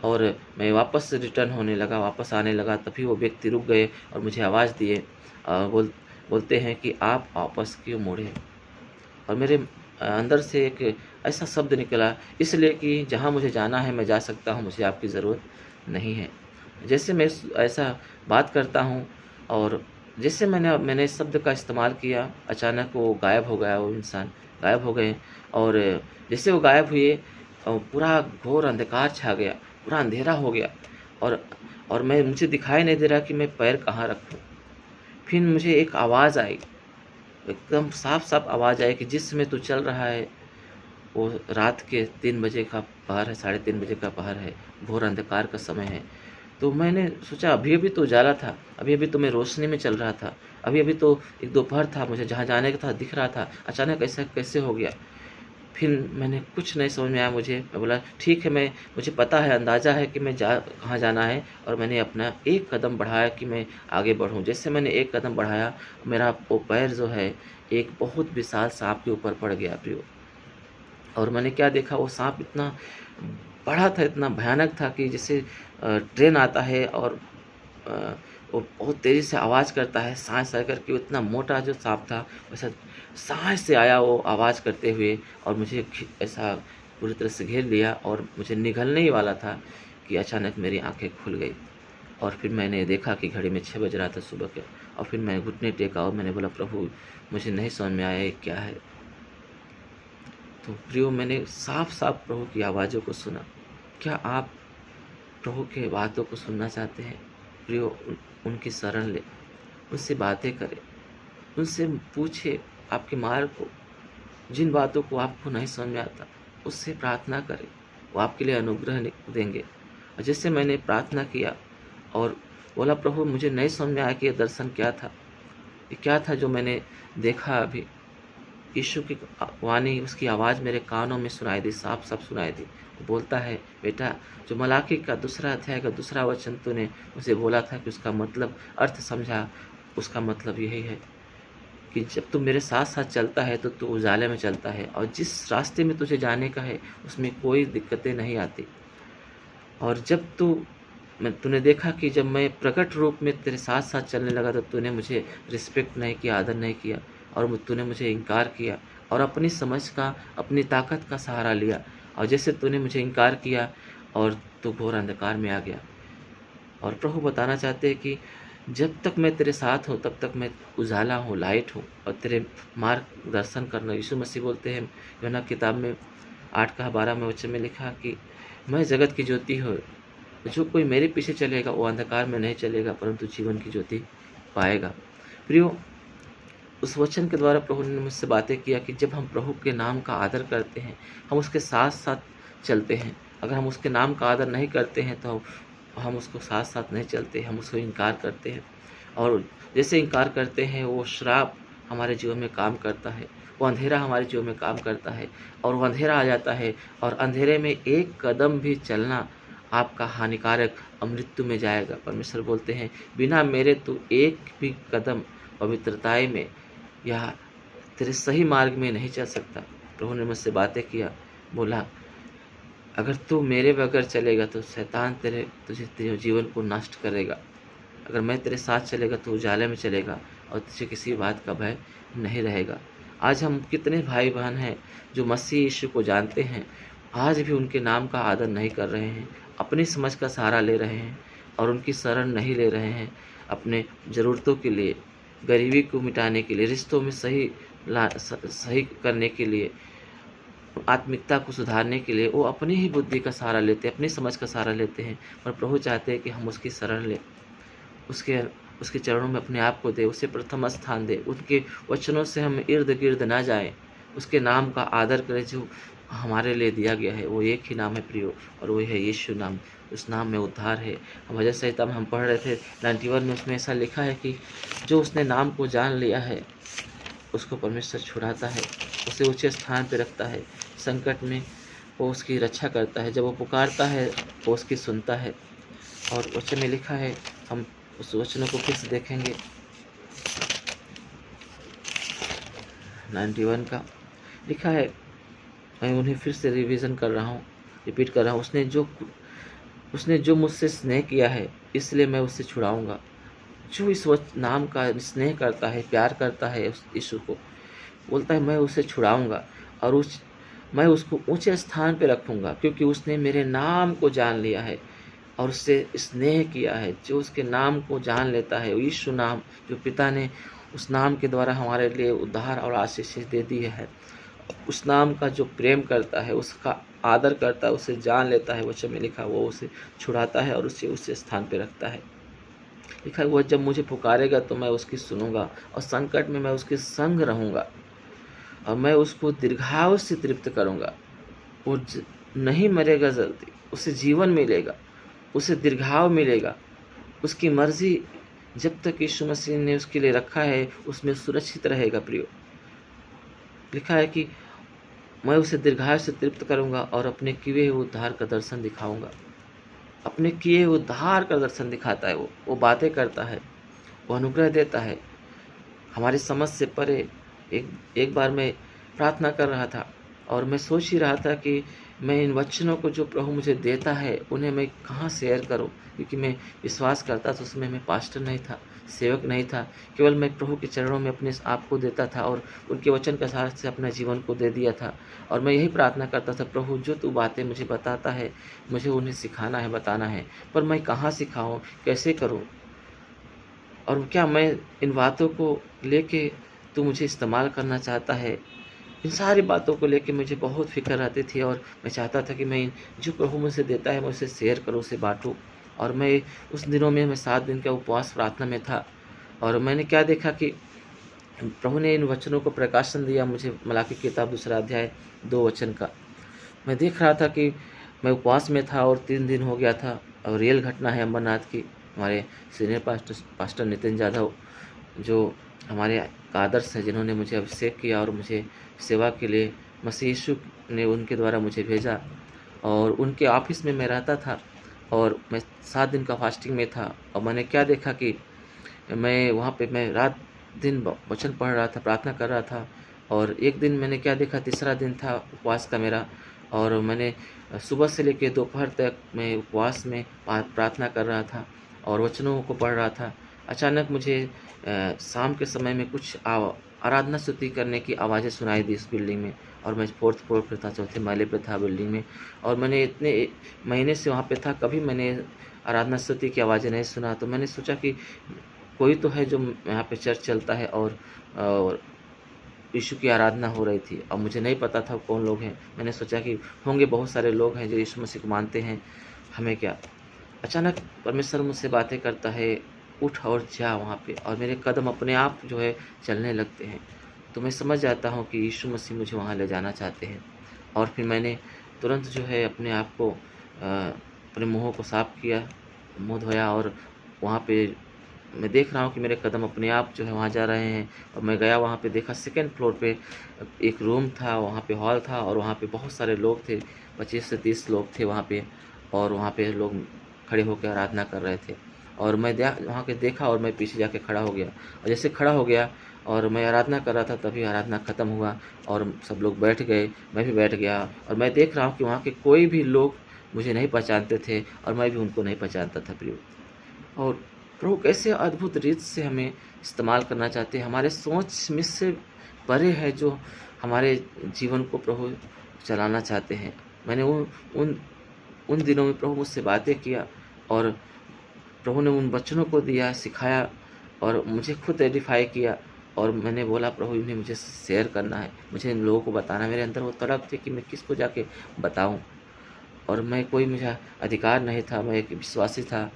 और मैं वापस रिटर्न होने लगा, वापस आने लगा, तभी वो व्यक्ति रुक गए और मुझे आवाज़ दिए बोलते हैं कि आप वापस क्यों मुड़े? और मेरे अंदर से एक ऐसा शब्द निकला, इसलिए कि जहाँ मुझे जाना है मैं जा सकता हूँ, मुझे आपकी ज़रूरत नहीं है। जैसे मैं ऐसा बात करता हूँ और जैसे मैंने इस शब्द का इस्तेमाल किया, अचानक वो गायब हो गया, वो इंसान गायब हो गए और जैसे वो गायब हुए पूरा घोर अंधकार छा गया, पूरा अंधेरा हो गया और मुझे दिखाई नहीं दे रहा कि मैं पैर कहाँ रखूँ। फिर मुझे एक आवाज़ आई, एकदम साफ-साफ आवाज़ आई कि जिस समय तू चल रहा है, वो रात के 3 बजे का पहर है, साढ़े 3 बजे का पहर है, घोर अंधकार का समय है। तो मैंने सोचा अभी-अभी तो उजाला था, अभी-अभी तो मैं रोशनी में चल रहा था, अभी-अभी तो एक दोपहर था, मुझे जहाँ जाने का था दिख रहा था, अचानक ऐसा कैसे हो गया? फिर मैंने कुछ नहीं समझ में आया मुझे, मैं बोला ठीक है, मुझे पता है, अंदाज़ा है कि मैं कहाँ जाना है और मैंने अपना एक कदम बढ़ाया कि मैं आगे बढ़ूँ। जैसे मैंने एक कदम बढ़ाया, मेरा वो पैर जो है, एक बहुत विशाल साँप के ऊपर पड़ गया प्रियो। और मैंने क्या देखा, वो साँप इतना बड़ा था, इतना भयानक था कि जैसे ट्रेन आता है और अ, वो बहुत तेज़ी से आवाज़ करता है, साँ-साँ करके। इतना मोटा जो साँप था, वैसा साँस से आया वो आवाज़ करते हुए और मुझे ऐसा पूरी तरह से घेर लिया और मुझे निगलने ही वाला था कि अचानक मेरी आँखें खुल गई। और फिर मैंने देखा कि घड़ी में 6 बज रहा था सुबह के और फिर मैंने घुटने टेका और मैंने बोला, प्रभु मुझे नहीं समझ में आया ये क्या है? तो प्रियो, मैंने साफ-साफ प्रभु की आवाज़ों को सुना। क्या आप प्रभु के बातों को सुनना चाहते हैं? प्रियो, उनकी शरण लें, उनसे बातें करें, उनसे पूछे आपके मार्ग को, जिन बातों को आपको नहीं समझ में आता, उससे प्रार्थना करें, वो आपके लिए अनुग्रह देंगे। और जैसे मैंने प्रार्थना किया और बोला, प्रभु मुझे नहीं समझ में आया कि ये दर्शन क्या था? ये क्या था जो मैंने देखा अभी? यीशु की वाणी, उसकी आवाज़ मेरे कानों में सुनाई दी, साफ-साफ सुनाई दी। वो बोलता है, बेटा, जो मलाकी का दूसरा अध्याय का दूसरा वचन तूने मुझे बोला था कि उसका मतलब अर्थ समझा, उसका मतलब यही है कि जब तू मेरे साथ-साथ चलता है तो तू उजाले में चलता है और जिस रास्ते में तुझे जाने का है उसमें कोई दिक्कतें नहीं आती। और जब तूने देखा कि जब मैं प्रकट रूप में तेरे साथ-साथ चलने लगा तो तूने मुझे रिस्पेक्ट नहीं किया, आदर नहीं किया और तूने मुझे इनकार किया और अपनी समझ का, अपनी ताकत का सहारा लिया। और जैसे तूने मुझे इनकार किया और तू घोर अंधकार में आ गया। और प्रभु बताना चाहते हैं कि जब तक मैं तेरे साथ हूँ तब तक मैं उजाला हूँ, लाइट हूँ और तेरे मार्गदर्शन करना। यीशु मसीह बोलते हैं यूहन्ना किताब में 8 का 12 में वचन में लिखा कि मैं जगत की ज्योति हूँ, जो कोई मेरे पीछे चलेगा वो अंधकार में नहीं चलेगा परंतु जीवन की ज्योति पाएगा। प्रियो, उस वचन के द्वारा प्रभु ने मुझसे बातें किया कि जब हम प्रभु के नाम का आदर करते हैं, हम उसके साथ-साथ चलते हैं। अगर हम उसके नाम का आदर नहीं करते हैं तो हम उसको साथ-साथ नहीं चलते, हम उसको इनकार करते हैं। और जैसे इनकार करते हैं, वो श्राप हमारे जीवन में काम करता है, वो अंधेरा हमारे जीवन में काम करता है और वो अंधेरा आ जाता है और अंधेरे में एक कदम भी चलना आपका हानिकारक मृत्यु में जाएगा। परमेश्वर बोलते हैं, बिना मेरे तू एक भी कदम पवित्रताई में या तेरे सही मार्ग में नहीं चल सकता। प्रभु ने मुझसे बातें किया, बोला, अगर तू मेरे बगैर चलेगा तो शैतान तेरे जीवन को नष्ट करेगा। अगर मैं तेरे साथ चलेगा तो उजाले में चलेगा और तुझे किसी बात का भय नहीं रहेगा। आज हम कितने भाई बहन हैं जो मसीह यीशु को जानते हैं, आज भी उनके नाम का आदर नहीं कर रहे हैं, अपनी समझ का सहारा ले रहे हैं और उनकी शरण नहीं ले रहे हैं। अपने ज़रूरतों के लिए, गरीबी को मिटाने के लिए, रिश्तों में सही करने के लिए, आत्मिकता को सुधारने के लिए वो अपनी ही बुद्धि का सहारा लेते हैं, अपनी समझ का सहारा लेते हैं। पर प्रभु चाहते हैं कि हम उसकी शरण लें, उसके उसके चरणों में अपने आप को दें, उसे प्रथम स्थान दें, उनके वचनों से हम इर्द-गिर्द ना जाएँ, उसके नाम का आदर करें जो हमारे लिए दिया गया है। वो एक ही नाम है प्रियो, और वो है यीशु नाम। उस नाम में उद्धार है। भजन संहिता में हम पढ़ रहे थे 91 में, उसमें ऐसा लिखा है कि जो उसने नाम को जान लिया है उसको परमेश्वर छुड़ाता है, उसे ऊँचे स्थान पे रखता है, संकट में वो उसकी रक्षा करता है, जब वो पुकारता है वो उसकी सुनता है। और वचन में लिखा है, हम उस वचनों को फिर से देखेंगे 91 का लिखा है, मैं उन्हें फिर से रिवीजन कर रहा हूँ, रिपीट कर रहा हूँ। उसने जो मुझसे स्नेह किया है इसलिए मैं उससे छुड़ाऊँगा। जो इस नाम का स्नेह करता है, प्यार करता है उस यीशु को, बोलता है मैं उसे छुड़ाऊँगा और मैं उसको ऊँचे स्थान पे रखूँगा, क्योंकि उसने मेरे नाम को जान लिया है और उससे स्नेह किया है। जो उसके नाम को जान लेता है, यीशु नाम, जो पिता ने उस नाम के द्वारा हमारे लिए उद्धार और आशीष दे दी है, उस नाम का जो प्रेम करता है, उसका आदर करता है, उसे जान लेता है, वचन में लिखा, वो उसे छुड़ाता है और उसे उस स्थान पे रखता है। लिखा हुआ, जब मुझे पुकारेगा तो मैं उसकी सुनूंगा और संकट में मैं उसके संग रहूंगा और मैं उसको दीर्घायु से तृप्त करूंगा। वो नहीं मरेगा जल्दी, उसे जीवन मिलेगा, उसे दीर्घायु मिलेगा। उसकी मर्जी जब तक यीशु मसीह ने उसके लिए रखा है उसमें सुरक्षित रहेगा प्रियो। लिखा है कि मैं उसे दीर्घायु से तृप्त करूंगा और अपने किए हुए उद्धार का दर्शन दिखाऊंगा। अपने किए हुए उद्धार का दर्शन दिखाता है, वो बातें करता है, वो अनुग्रह देता है हमारी समझ से परे। एक बार मैं प्रार्थना कर रहा था और मैं सोच ही रहा था कि मैं इन वचनों को जो प्रभु मुझे देता है उन्हें मैं कहाँ शेयर करूं, क्योंकि मैं विश्वास करता था उसमें मैं पास्टर नहीं था, सेवक नहीं था, केवल मैं प्रभु के चरणों में अपने आप को देता था और उनके वचन के सहारे से अपने जीवन को दे दिया था। और मैं यही प्रार्थना करता था, प्रभु जो तू बातें मुझे बताता है मुझे उन्हें सिखाना है, बताना है, पर मैं कहाँ सिखाऊँ, कैसे करूँ, और क्या मैं इन बातों को लेके तू मुझे इस्तेमाल करना चाहता है। इन सारी बातों को लेके मुझे बहुत फ़िक्र रहती थी और मैं चाहता था कि मैं जो प्रभु मुझे देता है मैं उसे शेयर करूँ, उसे बाँटूँ। और मैं उस दिनों में मैं 7 दिन का उपवास प्रार्थना में था और मैंने क्या देखा कि प्रभु ने इन वचनों को प्रकाशन दिया मुझे, मलाकी की किताब 2 अध्याय 2 वचन का। मैं देख रहा था कि मैं उपवास में था और 3 दिन हो गया था और रियल घटना है अमरनाथ की। हमारे सीनियर पास्टर नितिन जाधव, जो हमारे आदर्श हैं, जिन्होंने मुझे अभिषेक किया और मुझे सेवा के लिए मसीह यीशु ने उनके द्वारा मुझे भेजा, और उनके ऑफिस में मैं रहता था और मैं 7 दिन का फास्टिंग में था। और मैंने क्या देखा कि मैं वहाँ पे मैं रात दिन वचन पढ़ रहा था, प्रार्थना कर रहा था। और एक दिन मैंने क्या देखा, तीसरा दिन था उपवास का मेरा, और मैंने सुबह से लेकर दोपहर तक मैं उपवास में प्रार्थना कर रहा था और वचनों को पढ़ रहा था। अचानक मुझे शाम के समय में कुछ आराधना स्तुति करने की आवाज़ें सुनाई दी इस बिल्डिंग में, और मैं 4th फ्लोर पे था, 4थे माले पे था बिल्डिंग में। और मैंने इतने महीने से वहाँ पे था, कभी मैंने आराधना स्तुति की आवाज़ें नहीं सुना। तो मैंने सोचा कि कोई तो है जो यहाँ पे चर्च चलता है और यीशु की आराधना हो रही थी, और मुझे नहीं पता था कौन लोग हैं। मैंने सोचा कि होंगे बहुत सारे लोग हैं जो यीशु मसीह को मानते हैं, हमें क्या। अचानक परमेश्वर मुझसे बातें करता है, उठ और जा वहाँ पे, और मेरे कदम अपने आप जो है चलने लगते हैं। तो मैं समझ जाता हूँ कि यीशु मसीह मुझे वहाँ ले जाना चाहते हैं। और फिर मैंने तुरंत जो है अपने आप को अपने मुँह को साफ़ किया, मुँह धोया, और वहाँ पे मैं देख रहा हूँ कि मेरे कदम अपने आप जो है वहाँ जा रहे हैं। और मैं गया वहाँ पे, देखा 2nd फ्लोर पे एक रूम था, वहाँ पे हॉल था और वहाँ पे बहुत सारे लोग थे, 25 से 30 लोग थे वहाँ पे, और वहाँ पे लोग खड़े होकर आराधना कर रहे थे। और मैं वहाँ के देखा और मैं पीछे जाके खड़ा हो गया, और जैसे खड़ा हो गया और मैं आराधना कर रहा था तभी आराधना ख़त्म हुआ और सब लोग बैठ गए, मैं भी बैठ गया। और मैं देख रहा हूँ कि वहाँ के कोई भी लोग मुझे नहीं पहचानते थे और मैं भी उनको नहीं पहचानता था प्रियो। और प्रभु कैसे अद्भुत रीत से हमें इस्तेमाल करना चाहते हैं, हमारे सोच में से परे है जो हमारे जीवन को प्रभु चलाना चाहते हैं। मैंने उन दिनों में प्रभु मुझसे बातें किया और प्रभु ने उन वचनों को दिया, सिखाया और मुझे खुद एडिफाई किया। और मैंने बोला प्रभु इन्हें मुझे शेयर करना है, मुझे इन लोगों को बताना है। मेरे अंदर वो तड़प थी कि मैं किसको जाके बताऊं। और मैं कोई मुझे अधिकार नहीं था, मैं एक विश्वासी था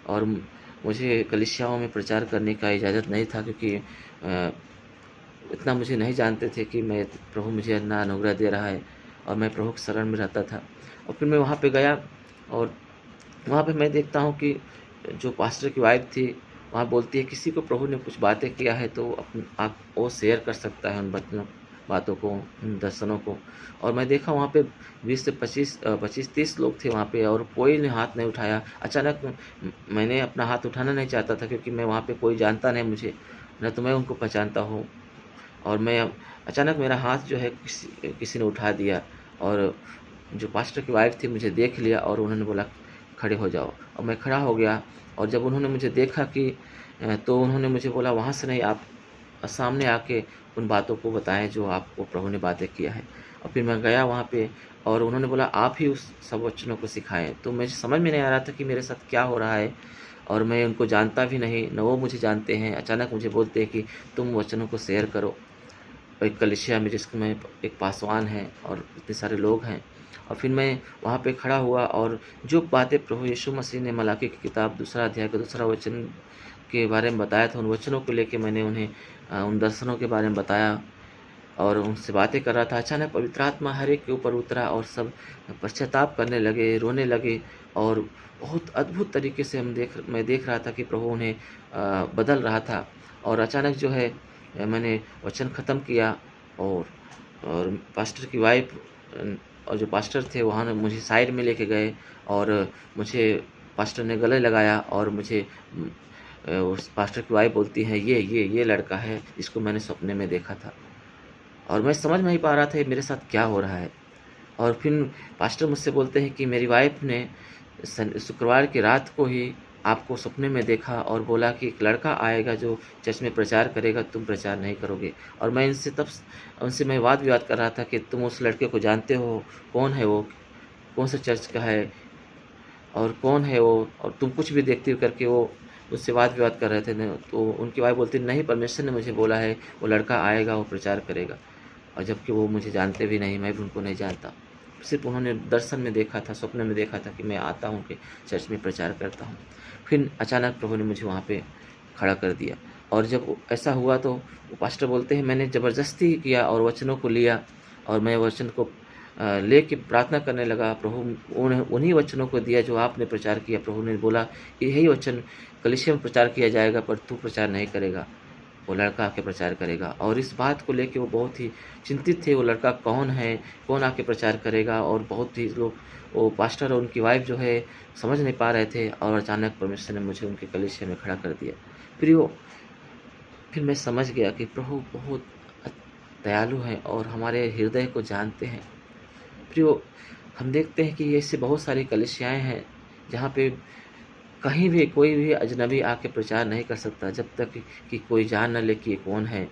और मुझे कलीसियाओं में प्रचार करने का इजाज़त नहीं था, क्योंकि इतना मुझे नहीं जानते थे कि मैं प्रभु मुझे इतना अनुग्रह दे रहा है। और मैं प्रभु के शरण में रहता था। और फिर मैं वहाँ पे गया और वहाँ पे मैं देखता हूँ कि जो पास्टर की वाइफ थी वहाँ बोलती है किसी को प्रभु ने कुछ बातें किया है तो आप वो शेयर कर सकता है उन बातों को, उन दर्शनों को। और मैं देखा वहाँ पे 20 से 25-30 लोग थे वहाँ पे और कोई ने हाथ नहीं उठाया। अचानक मैंने अपना हाथ उठाना नहीं चाहता था, क्योंकि मैं वहाँ पे कोई जानता नहीं मुझे, न तो मैं उनको पहचानता हूँ। और मैं अचानक मेरा हाथ जो है किसी ने उठा दिया और जो पास्टर की वाइफ थी मुझे देख लिया और उन्होंने बोला खड़े हो जाओ। और मैं खड़ा हो गया। और जब उन्होंने मुझे देखा कि तो उन्होंने मुझे बोला वहाँ से नहीं, आप सामने आके उन बातों को बताएं जो आपको प्रभु ने बातें किया है। और फिर मैं गया वहाँ पे और उन्होंने बोला आप ही उस सब वचनों को सिखाएं। तो मुझे समझ में नहीं आ रहा था कि मेरे साथ क्या हो रहा है, और मैं उनको जानता भी नहीं, न वो मुझे जानते हैं। अचानक मुझे बोलते हैं कि तुम वचनों को शेयर करो। एक कलीसिया में जिसमें एक पासवान है और इतने सारे लोग हैं। और फिर मैं वहाँ पे खड़ा हुआ और जो बातें प्रभु यीशु मसीह ने मलाकी की किताब 2 अध्याय का 2 वचन के बारे में बताया था, उन वचनों को लेके मैंने उन्हें उन दर्शनों के बारे में बताया और उनसे बातें कर रहा था। अचानक पवित्र आत्मा हर एक के ऊपर उतरा और सब पश्चाताप करने लगे, रोने लगे। और बहुत अद्भुत तरीके से मैं देख रहा था कि प्रभु उन्हें बदल रहा था। और अचानक जो है मैंने वचन ख़त्म किया और पास्टर की वाइफ और जो पास्टर थे वहाँ ने मुझे साइड में लेके गए और मुझे पास्टर ने गले लगाया। और मुझे उस पास्टर की वाइफ बोलती है ये लड़का है जिसको मैंने सपने में देखा था। और मैं समझ नहीं पा रहा था मेरे साथ क्या हो रहा है। और फिर पास्टर मुझसे बोलते हैं कि मेरी वाइफ ने शुक्रवार की रात को ही आपको सपने में देखा और बोला कि एक लड़का आएगा जो चर्च में प्रचार करेगा, तुम प्रचार नहीं करोगे। और मैं उनसे मैं वाद विवाद कर रहा था कि तुम उस लड़के को जानते हो, कौन है वो, कौन सा चर्च का है और कौन है वो, और तुम कुछ भी देखते हो करके वो उससे वाद विवाद कर रहे थे। तो उनकी वाइफ बोलती नहीं, परमेश्वर ने मुझे बोला है वो लड़का आएगा, वो प्रचार करेगा। और जबकि वो मुझे जानते भी नहीं, मैं भी उनको नहीं जानता। सिर्फ उन्होंने दर्शन में देखा था, सपने में देखा था कि मैं आता हूँ कि चर्च में प्रचार करता हूँ। फिर अचानक प्रभु ने मुझे वहाँ पे खड़ा कर दिया। और जब ऐसा हुआ तो वो पास्टर बोलते हैं मैंने ज़बरदस्ती किया और वचनों को लिया और मैं वचन को ले के प्रार्थना करने लगा। प्रभु उन्हीं वचनों को दिया जो आपने प्रचार किया। प्रभु ने बोला यही वचन कलीसिया में प्रचार किया जाएगा, पर तू प्रचार नहीं करेगा, वो लड़का आके प्रचार करेगा। और इस बात को लेके वो बहुत ही चिंतित थे, वो लड़का कौन है, कौन आके प्रचार करेगा। और बहुत ही लोग, वो पास्टर और उनकी वाइफ जो है समझ नहीं पा रहे थे। और अचानक परमेश्वर ने मुझे उनके कलीसिया में खड़ा कर दिया। फिर मैं समझ गया कि प्रभु बहुत दयालु हैं और हमारे हृदय को जानते हैं। फिर हम देखते हैं कि ऐसे बहुत सारी कलीसियाएँ हैं जहाँ पे कहीं भी कोई भी अजनबी आके प्रचार नहीं कर सकता जब तक कि कोई जान न ले कि ये कौन है,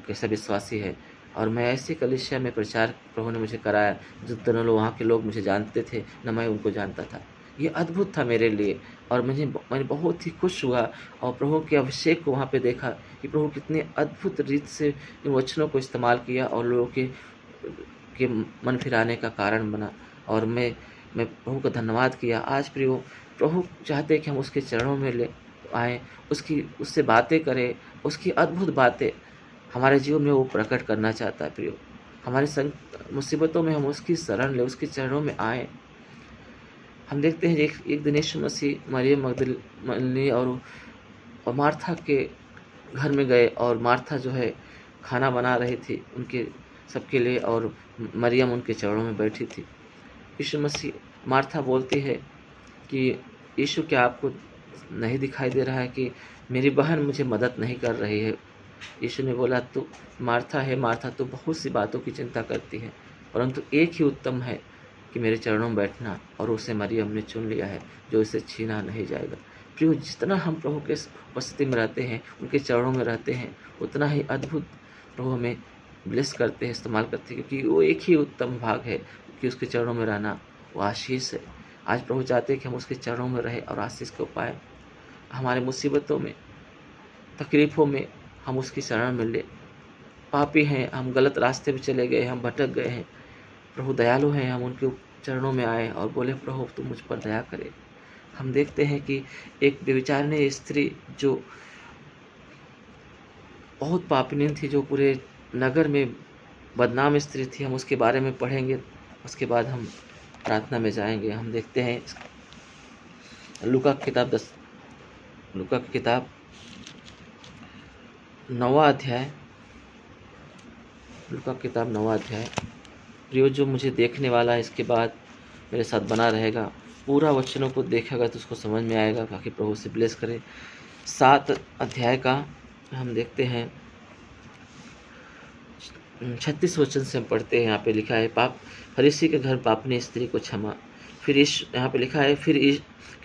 कैसा विश्वासी है। और मैं ऐसी कलीसिया में प्रचार प्रभु ने मुझे कराया जो दोनों लोग वहाँ के लोग मुझे जानते थे, न मैं उनको जानता था। ये अद्भुत था मेरे लिए और मैंने बहुत ही खुश हुआ और प्रभु के अभिषेक को वहाँ पे देखा कि प्रभु कितने अद्भुत रीत से इन वचनों को इस्तेमाल किया और लोगों के मन फिराने का कारण बना। और मैं प्रभु का धन्यवाद किया। आज प्रभु चाहते हैं कि हम उसके चरणों में ले आएँ, उससे बातें करें, उसकी अद्भुत बातें हमारे जीवन में वो प्रकट करना चाहता है। प्रियो, हमारी मुसीबतों में हम उसकी शरण लें, उसके चरणों में आएँ। हम देखते हैं एक दिन यीशु मसीह मरियम मगदलीनी और मार्था के घर में गए और मार्था जो है खाना बना रही थी उनके सबके लिए और मरियम उनके चरणों में बैठी थी। यीशु मसीह, मार्था बोलती है कि यीशु क्या आपको नहीं दिखाई दे रहा है कि मेरी बहन मुझे मदद नहीं कर रही है। यीशु ने बोला तू मार्था है, मार्था तो बहुत सी बातों की चिंता करती है, परंतु एक ही उत्तम है कि मेरे चरणों में बैठना, और उसे मरियम ने चुन लिया है जो इसे छीना नहीं जाएगा। प्रियो, जितना हम प्रभु के उपस्थिति में रहते हैं, उनके चरणों में रहते हैं, उतना ही अद्भुत प्रभु हमें ब्लेस करते हैं, इस्तेमाल करते हैं, क्योंकि वो एक ही उत्तम भाग है कि उसके चरणों में रहना वो आशीष है। आज प्रभु चाहते हैं कि हम उसके चरणों में रहें और आशीष को पाएँ। हमारे मुसीबतों में, तकलीफ़ों में हम उसकी शरण में ले। पापी हैं, हम गलत रास्ते पे चले गए, हम भटक गए हैं। प्रभु दयालु हैं, हम उनके चरणों में आए और बोले प्रभु तुम मुझ पर दया करे। हम देखते हैं कि एक व्यभिचारिणी स्त्री जो बहुत पापिनी थी, जो पूरे नगर में बदनाम स्त्री थी, हम उसके बारे में पढ़ेंगे, उसके बाद हम प्रार्थना में जाएंगे। हम देखते हैं लूका की किताब 9वां अध्याय, लूका की किताब 9वां अध्याय। प्रियो, जो मुझे देखने वाला है इसके बाद मेरे साथ बना रहेगा, पूरा वचनों को देखेगा तो उसको समझ में आएगा। बाकी प्रभु से ब्लेस करे। 7 अध्याय का हम देखते हैं 36 वचन से हम पढ़ते हैं। यहाँ पे लिखा है फरीसी के घर पापनी स्त्री को क्षमा। फिर यहाँ पे लिखा है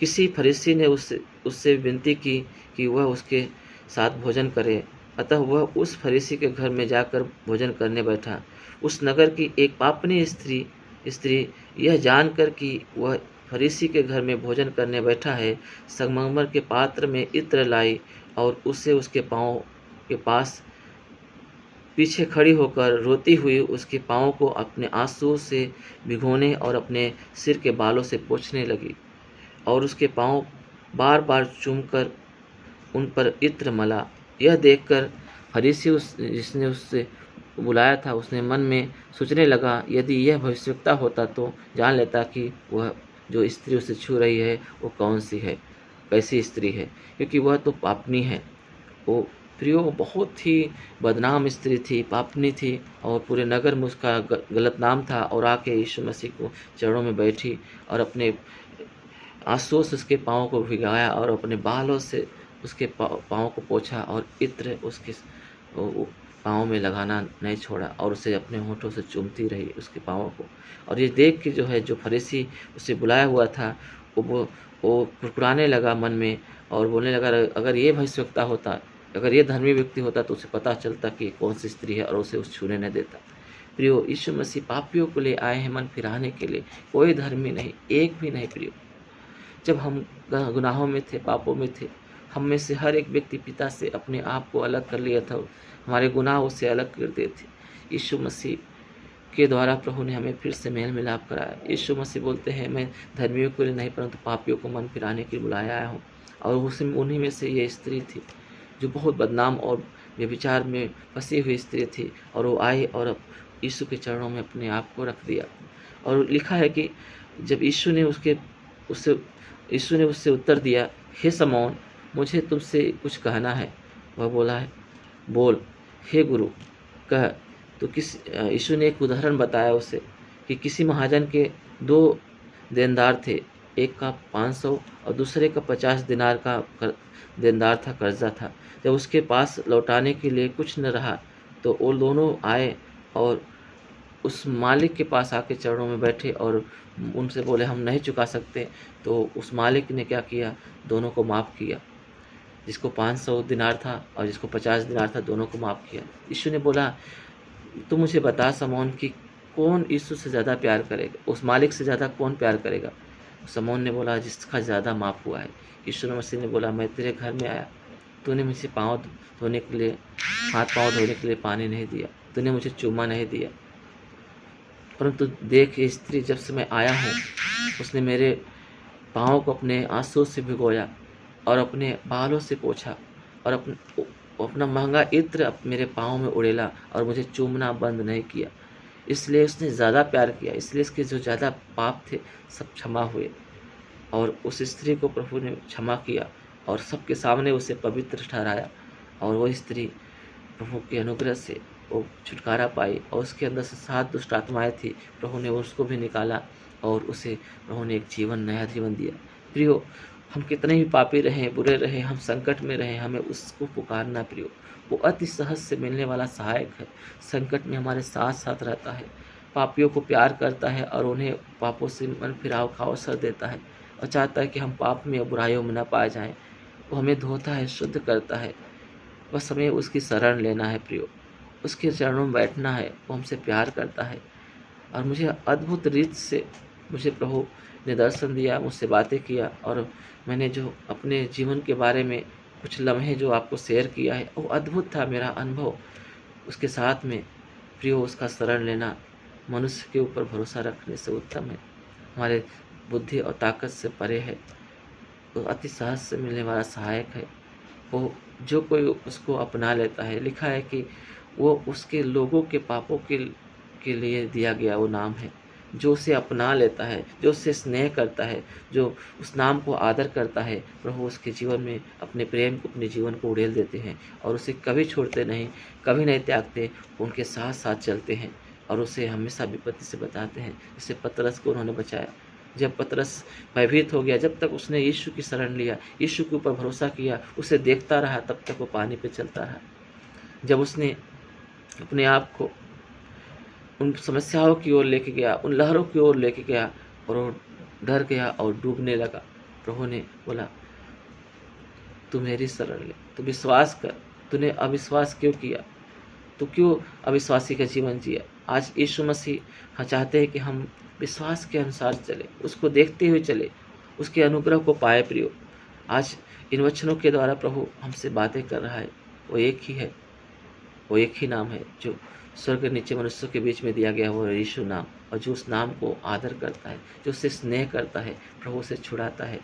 किसी फरीसी ने उससे विनती की कि वह उसके साथ भोजन करे। अतः वह उस फरीसी के घर में जाकर भोजन करने बैठा। उस नगर की एक पापनी स्त्री यह जानकर कि वह फरीसी के घर में भोजन करने बैठा है, संगमरमर के पात्र में इत्र लाई और उसे उसके पाँव के पास पीछे खड़ी होकर रोती हुई उसके पाँव को अपने आंसुओं से भिगोने और अपने सिर के बालों से पोंछने लगी और उसके पाँव बार बार चूमकर उन पर इत्र मला। यह देखकर फरीसी जिसने उससे बुलाया था, उसने मन में सोचने लगा, यदि यह भविष्यवक्ता होता तो जान लेता कि वह जो स्त्री उसे छू रही है वो कौन सी है, कैसी स्त्री है, क्योंकि वह तो पापनी है। वो प्रियो बहुत ही बदनाम स्त्री थी, पापनी थी और पूरे नगर में उसका गलत नाम था। और आके यीशु मसीह को चरणों में बैठी और अपने आंसुओं से उसके पाँव को भिगाया और अपने बालों से उसके पाँव को पोंछा और इत्र उसके पाँव में लगाना नहीं छोड़ा और उसे अपने होठों से चूमती रही उसके पाँव को। और ये देख के जो फरीसी उसे बुलाया हुआ था वो कुरकुराने लगा मन में और बोलने लगा, अगर ये भविष्यवक्ता होता, अगर ये धर्मी व्यक्ति होता तो उसे पता चलता कि कौन सी स्त्री है और उसे उस छूने न देता। प्रियो, यीशु मसीह पापियों को ले आए हैं मन फिराने के लिए, कोई धर्मी नहीं, एक भी नहीं। प्रियो, जब हम गुनाहों में थे, पापों में थे, हम में से हर एक व्यक्ति पिता से अपने आप को अलग कर लिया था, हमारे गुनाह उससे अलग कर दिए थे। यीशु मसीह के द्वारा प्रभु ने हमें फिर से मेल मिलाप कराया। यीशु मसीह बोलते हैं, मैं धर्मियों के लिए नहीं परंतु पापियों को मन फिराने के लिए बुलाया आया हूँ। और उन्हीं में से ये स्त्री थी जो बहुत बदनाम और व्यभिचार में फंसी हुई स्त्री थी, और वो आई और यीशु के चरणों में अपने आप को रख दिया। और लिखा है कि जब यीशु ने उससे उत्तर दिया, हे शमौन, मुझे तुमसे कुछ कहना है। वह बोला है, बोल हे गुरु, कह। तो यीशु ने एक उदाहरण बताया उसे कि किसी महाजन के 2 देनदार थे, एक का 500 और दूसरे का 50 दिनार का देनदार था, कर्जा था। जब उसके पास लौटाने के लिए कुछ न रहा तो वो दोनों आए और उस मालिक के पास आके चरणों में बैठे और उनसे बोले, हम नहीं चुका सकते। तो उस मालिक ने क्या किया, दोनों को माफ़ किया। जिसको 500 दिनार था और जिसको 50 दिनार था, दोनों को माफ़ किया। यीशु ने बोला, तू मुझे बता शमौन कि कौन यीशु से ज़्यादा प्यार करेगा, उस मालिक से ज़्यादा कौन प्यार करेगा। शमौन ने बोला, जिसका ज़्यादा माफ़ हुआ है। यीशु मसीह ने बोला, मैं तेरे घर में आया, तूने मुझे हाथ पाँव धोने के लिए पानी नहीं दिया, तूने मुझे चूमा नहीं दिया, परंतु देख ये स्त्री, जब से मैं आया हूँ उसने मेरे पाँव को अपने आंसुओं से भिगोया और अपने बालों से पोंछा और अपना महंगा इत्र मेरे पाँव में उड़ेला और मुझे चूमना बंद नहीं किया। इसलिए उसने ज़्यादा प्यार किया, इसलिए इसके जो ज़्यादा पाप थे सब क्षमा हुए। और उस स्त्री को प्रभु ने क्षमा किया और सबके सामने उसे पवित्र ठहराया। और वो स्त्री प्रभु के अनुग्रह से वो छुटकारा पाई और उसके अंदर से 7 दुष्ट आत्माएँ थी, प्रभु ने उसको भी निकाला और उसे प्रभु ने एक नया जीवन दिया। प्रियो, हम कितने भी पापी रहें, बुरे रहें, हम संकट में रहें, हमें उसको पुकारना। प्रियो, वो अति सहज से मिलने वाला सहायक है, संकट में हमारे साथ साथ रहता है, पापियों को प्यार करता है और उन्हें पापों से मन फिराव का अवसर देता है और चाहता है कि हम पाप में और बुराइयों में न पाए जाएं। वो हमें धोता है, शुद्ध करता है, बस हमें उसकी शरण लेना है। प्रियो, उसके चरणों में बैठना है। वो हमसे प्यार करता है और मुझे अद्भुत रीत से मुझे प्रभु ने दर्शन दिया, मुझसे बातें किया, और मैंने जो अपने जीवन के बारे में कुछ लम्हे जो आपको शेयर किया है, वो अद्भुत था मेरा अनुभव। उसके साथ में प्रियो उसका शरण लेना मनुष्य के ऊपर भरोसा रखने से उत्तम है, हमारे बुद्धि और ताकत से परे है, वो अति सहज से मिलने वाला सहायक है। वो जो कोई उसको अपना लेता है, लिखा है कि वो उसके लोगों के पापों के लिए दिया गया वो नाम है। जो उसे अपना लेता है, जो उससे स्नेह करता है, जो उस नाम को आदर करता है, प्रभु उसके जीवन में अपने प्रेम को, अपने जीवन को उड़ेल देते हैं और उसे कभी छोड़ते नहीं, कभी नहीं त्यागते, उनके साथ साथ चलते हैं और उसे हमेशा विपत्ति से बचाते हैं। जैसे पतरस को उन्होंने बचाया। जब पतरस भयभीत हो गया, जब तक उसने यीशु की शरण लिया, यीशु के ऊपर भरोसा किया, उसे देखता रहा, तब तक वो पानी पे चलता रहा। जब उसने अपने आप को उन समस्याओं की ओर लेके गया, उन लहरों की ओर लेके गया और वो डर गया और डूबने लगा, प्रभु ने बोला, तू मेरी शरण ले, तू विश्वास कर, तूने अविश्वास क्यों किया, तू क्यों अविश्वासी का जीवन जिया। आज यीशु मसीह चाहते हैं कि हम विश्वास के अनुसार चले, उसको देखते हुए चले, उसके अनुग्रह को पाए। प्रियो, आज इन वचनों के द्वारा प्रभु हमसे बातें कर रहा है। वो एक ही है, वो एक ही नाम है जो स्वर्ग नीचे मनुष्यों के बीच में दिया गया, वो यीशु नाम। और जो उस नाम को आदर करता है, जो उससे स्नेह करता है, प्रभु उसे छुड़ाता है,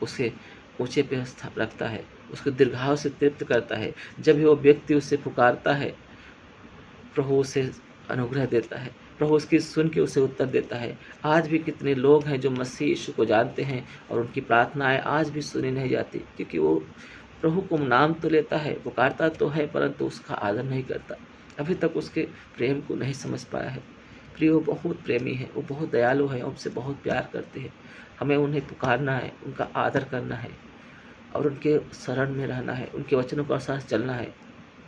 उसे ऊंचे पे रखता है, उसको दीर्घायु से तृप्त करता है। जब भी वो व्यक्ति उसे पुकारता है, प्रभु उसे अनुग्रह देता है, प्रभु उसकी सुन के उसे उत्तर देता है। आज भी कितने लोग हैं जो मसीह यीशु को जानते हैं और उनकी प्रार्थनाएं आज भी सुनी नहीं जाती, क्योंकि वो प्रभु को नाम तो लेता है, पुकारता तो है, परंतु उसका आदर नहीं करता, अभी तक उसके प्रेम को नहीं समझ पाया है। प्रिय, वो बहुत प्रेमी है, वो बहुत दयालु है, हमसे बहुत प्यार करते हैं। हमें उन्हें पुकारना है, उनका आदर करना है और उनके शरण में रहना है, उनके वचनों के अनुसार चलना है।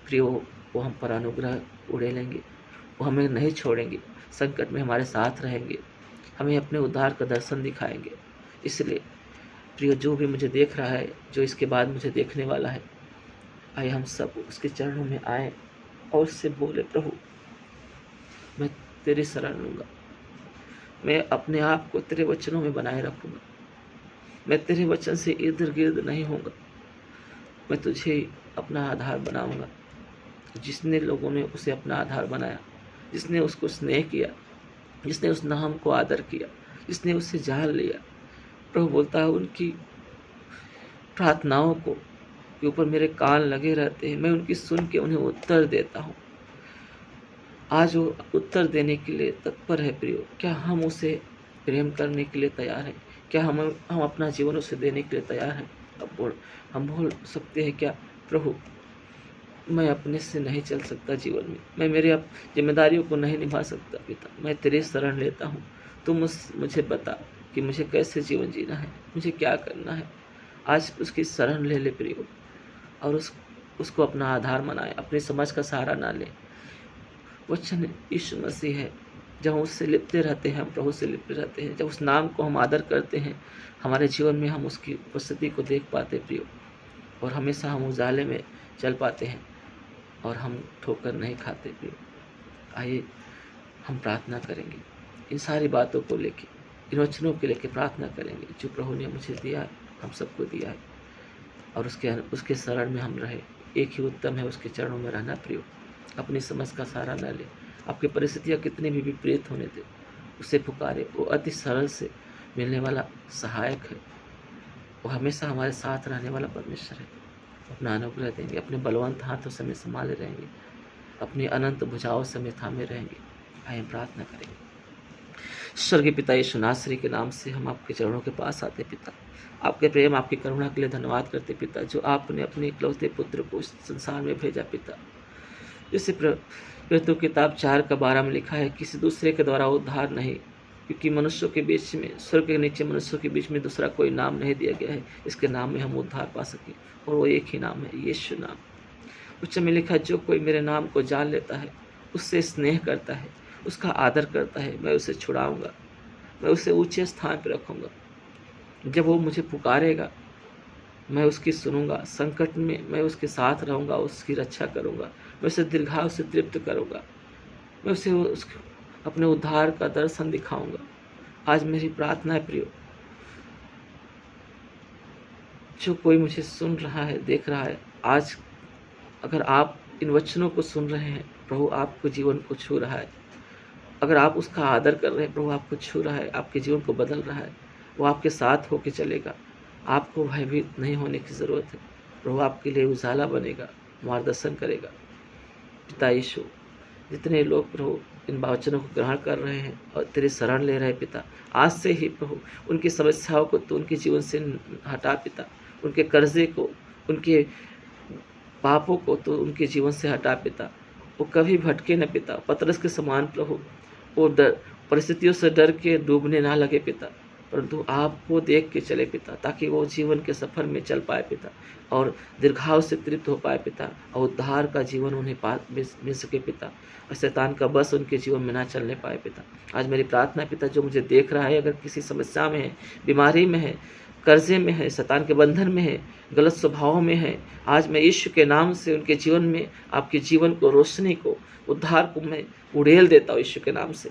प्रिय, वो हम पर अनुग्रह उड़ेलेंगे, वो हमें नहीं छोड़ेंगे, संकट में हमारे साथ रहेंगे, हमें अपने उद्धार का दर्शन दिखाएंगे। इसलिए प्रिय, जो भी मुझे देख रहा है, जो इसके बाद मुझे देखने वाला है, आइए हम सब उसके चरणों में आए और उससे बोले, प्रभु मैं तेरी शरण लूँगा, मैं अपने आप को तेरे वचनों में बनाए रखूँगा, मैं तेरे वचन से इर्द गिर्द नहीं होऊंगा, मैं तुझे अपना आधार बनाऊंगा। जिसने लोगों ने उसे अपना आधार बनाया, जिसने उसको स्नेह किया, जिसने उस नाम को आदर किया, जिसने उसे जान लिया, प्रभु बोलता है उनकी प्रार्थनाओं को के ऊपर मेरे कान लगे रहते हैं, मैं उनकी सुन के उन्हें उत्तर देता हूँ। आज वो उत्तर देने के लिए तत्पर है। प्रियो, क्या हम उसे प्रेम करने के लिए तैयार हैं? क्या हम अपना जीवन उसे देने के लिए तैयार हैं? अब हम बोल सकते हैं क्या, प्रभु मैं अपने से नहीं चल सकता जीवन में, मैं मेरे अब जिम्मेदारियों को नहीं निभा सकता पिता, मैं तेरी शरण लेता हूँ, तुम मुझे बता कि मुझे कैसे जीवन जीना है, मुझे क्या करना है। आज उसकी शरण ले प्रियो, और उसको अपना आधार बनाए, अपनी समझ का सहारा ना ले। वचन यीशु मसीह है, जब हम उससे लिपटे रहते हैं, हम प्रभु से लिपटे रहते हैं, जब उस नाम को हम आदर करते हैं, हमारे जीवन में हम उसकी उपस्थिति को देख पाते प्रियो, और हमेशा हम उजाले में चल पाते हैं और हम ठोकर नहीं खाते प्रियो। आइए हम प्रार्थना करेंगे, इन सारी बातों को लेके, इन वचनों के लेके प्रार्थना करेंगे जो प्रभु ने मुझे दिया है, हम सबको दिया है, और उसके शरण में हम रहे। एक ही उत्तम है, उसके चरणों में रहना प्रियो। अपनी समझ का सहारा न ले, आपकी परिस्थितियाँ कितनी भी विपरीत होने दे, उसे पुकारे, वो अति सरल से मिलने वाला सहायक है, वो हमेशा हमारे साथ रहने वाला परमेश्वर है। अपना अनुग्रह देंगे, अपने बलवंत हाथों से हमें संभाले रहेंगे, अपनी अनंत भुजाओं से हमें थामे रहेंगे। आइए हम प्रार्थना करेंगे। स्वर्गीय पिता, यीशु नासरी के नाम से हम आपके चरणों के पास आते पिता, आपके प्रेम, आपकी करुणा के लिए धन्यवाद करते पिता, जो आपने अपने इकलौते पुत्र को इस संसार में भेजा पिता। जैसे प्रेरितों किताब 4:12 में लिखा है, किसी दूसरे के द्वारा उद्धार नहीं, क्योंकि मनुष्यों के बीच में, स्वर्ग के नीचे मनुष्यों के बीच में दूसरा कोई नाम नहीं दिया गया है, इसके नाम में हम उद्धार पा सकें, और वो एक ही नाम है, यीशु नाम। उच्च में लिखा, जो कोई मेरे नाम को जान लेता है, उससे स्नेह करता है, उसका आदर करता है, मैं उसे छुड़ाऊंगा, मैं उसे ऊंचे स्थान पर रखूंगा। जब वो मुझे पुकारेगा, मैं उसकी सुनूंगा, संकट में मैं उसके साथ रहूंगा, उसकी रक्षा करूंगा, मैं उसे दीर्घायु से तृप्त करूंगा, मैं उसे अपने उद्धार का दर्शन दिखाऊंगा, आज मेरी प्रार्थना है प्रियो, जो कोई मुझे सुन रहा है, देख रहा है, आज अगर आप इन वचनों को सुन रहे हैं, प्रभु आपको जीवन को छू रहा है। अगर आप उसका आदर कर रहे हैं, प्रभु आपको छू रहा है, आपके जीवन को बदल रहा है। वो आपके साथ होके चलेगा, आपको भयभीत नहीं होने की ज़रूरत है। प्रभु आपके लिए उजाला बनेगा, मार्गदर्शन करेगा। पिता यीशु, जितने लोग प्रभु इन वचनों को ग्रहण कर रहे हैं और तेरे शरण ले रहे हैं पिता, आज से ही प्रभु उनकी समस्याओं को तो उनके जीवन से हटा पिता, उनके कर्जे को, उनके पापों को तो उनके जीवन से हटा पिता। वो कभी भटके न पिता, पतरस के समान प्रभु वो डर परिस्थितियों से डर के डूबने ना लगे पिता, परंतु आपको देख के चले पिता, ताकि वो जीवन के सफ़र में चल पाए पिता और दीर्घायु से तृप्त हो पाए पिता, और उद्धार का जीवन उन्हें मिल सके पिता, और शैतान का बस उनके जीवन में ना चलने पाए पिता। आज मेरी प्रार्थना पिता, जो मुझे देख रहा है, अगर किसी समस्या में है, बीमारी में है, कर्जे में है, शैतान के बंधन में है, गलत स्वभाव में है, आज मैं यीशु के नाम से उनके जीवन में आपके जीवन को, रोशनी को, उद्धार को मैं उड़ेल देता हूँ यीशु के नाम से।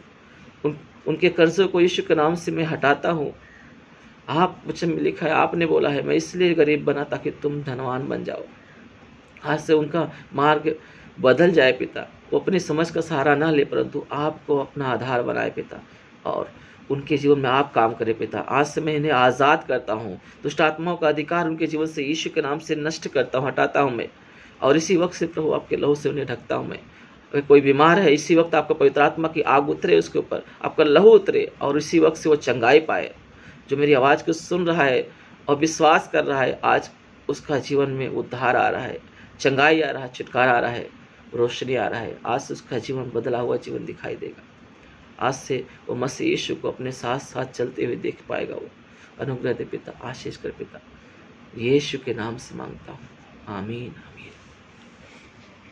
उनके कर्जों को यीशु के नाम से मैं हटाता हूँ। आप वचन में लिखा है, आपने बोला है, मैं इसलिए गरीब बना ताकि तुम धनवान बन जाओ। आज से उनका मार्ग बदल जाए पिता, वो अपनी समझ का सहारा ना ले, परंतु आपको अपना आधार बनाए पिता, और उनके जीवन में आप काम करें पिता। आज से मैं इन्हें आज़ाद करता हूँ, दुष्ट आत्माओं का अधिकार उनके जीवन से यीशु के नाम से नष्ट करता हूँ, हटाता हूँ मैं, और इसी वक्त से प्रभु आपके लहू से उन्हें ढकता हूँ मैं। अगर कोई बीमार है, इसी वक्त आपका पवित्र आत्मा की आग उतरे उसके ऊपर, आपका लहू उतरे, और इसी वक्त से वो चंगाई पाए। जो मेरी आवाज़ को सुन रहा है और विश्वास कर रहा है, आज उसका जीवन में उद्धार आ रहा है, चंगाई आ रहा है, छुटकारा आ रहा है, रोशनी आ रहा है। आज से उसका जीवन बदला हुआ जीवन दिखाई देगा। आज से वो मसीह यीशु को अपने साथ साथ चलते हुए देख पाएगा। वो अनुग्रह दे पिता, आशीष कर पिता, यीशु के नाम से मांगता हूँ, आमीन आमीन।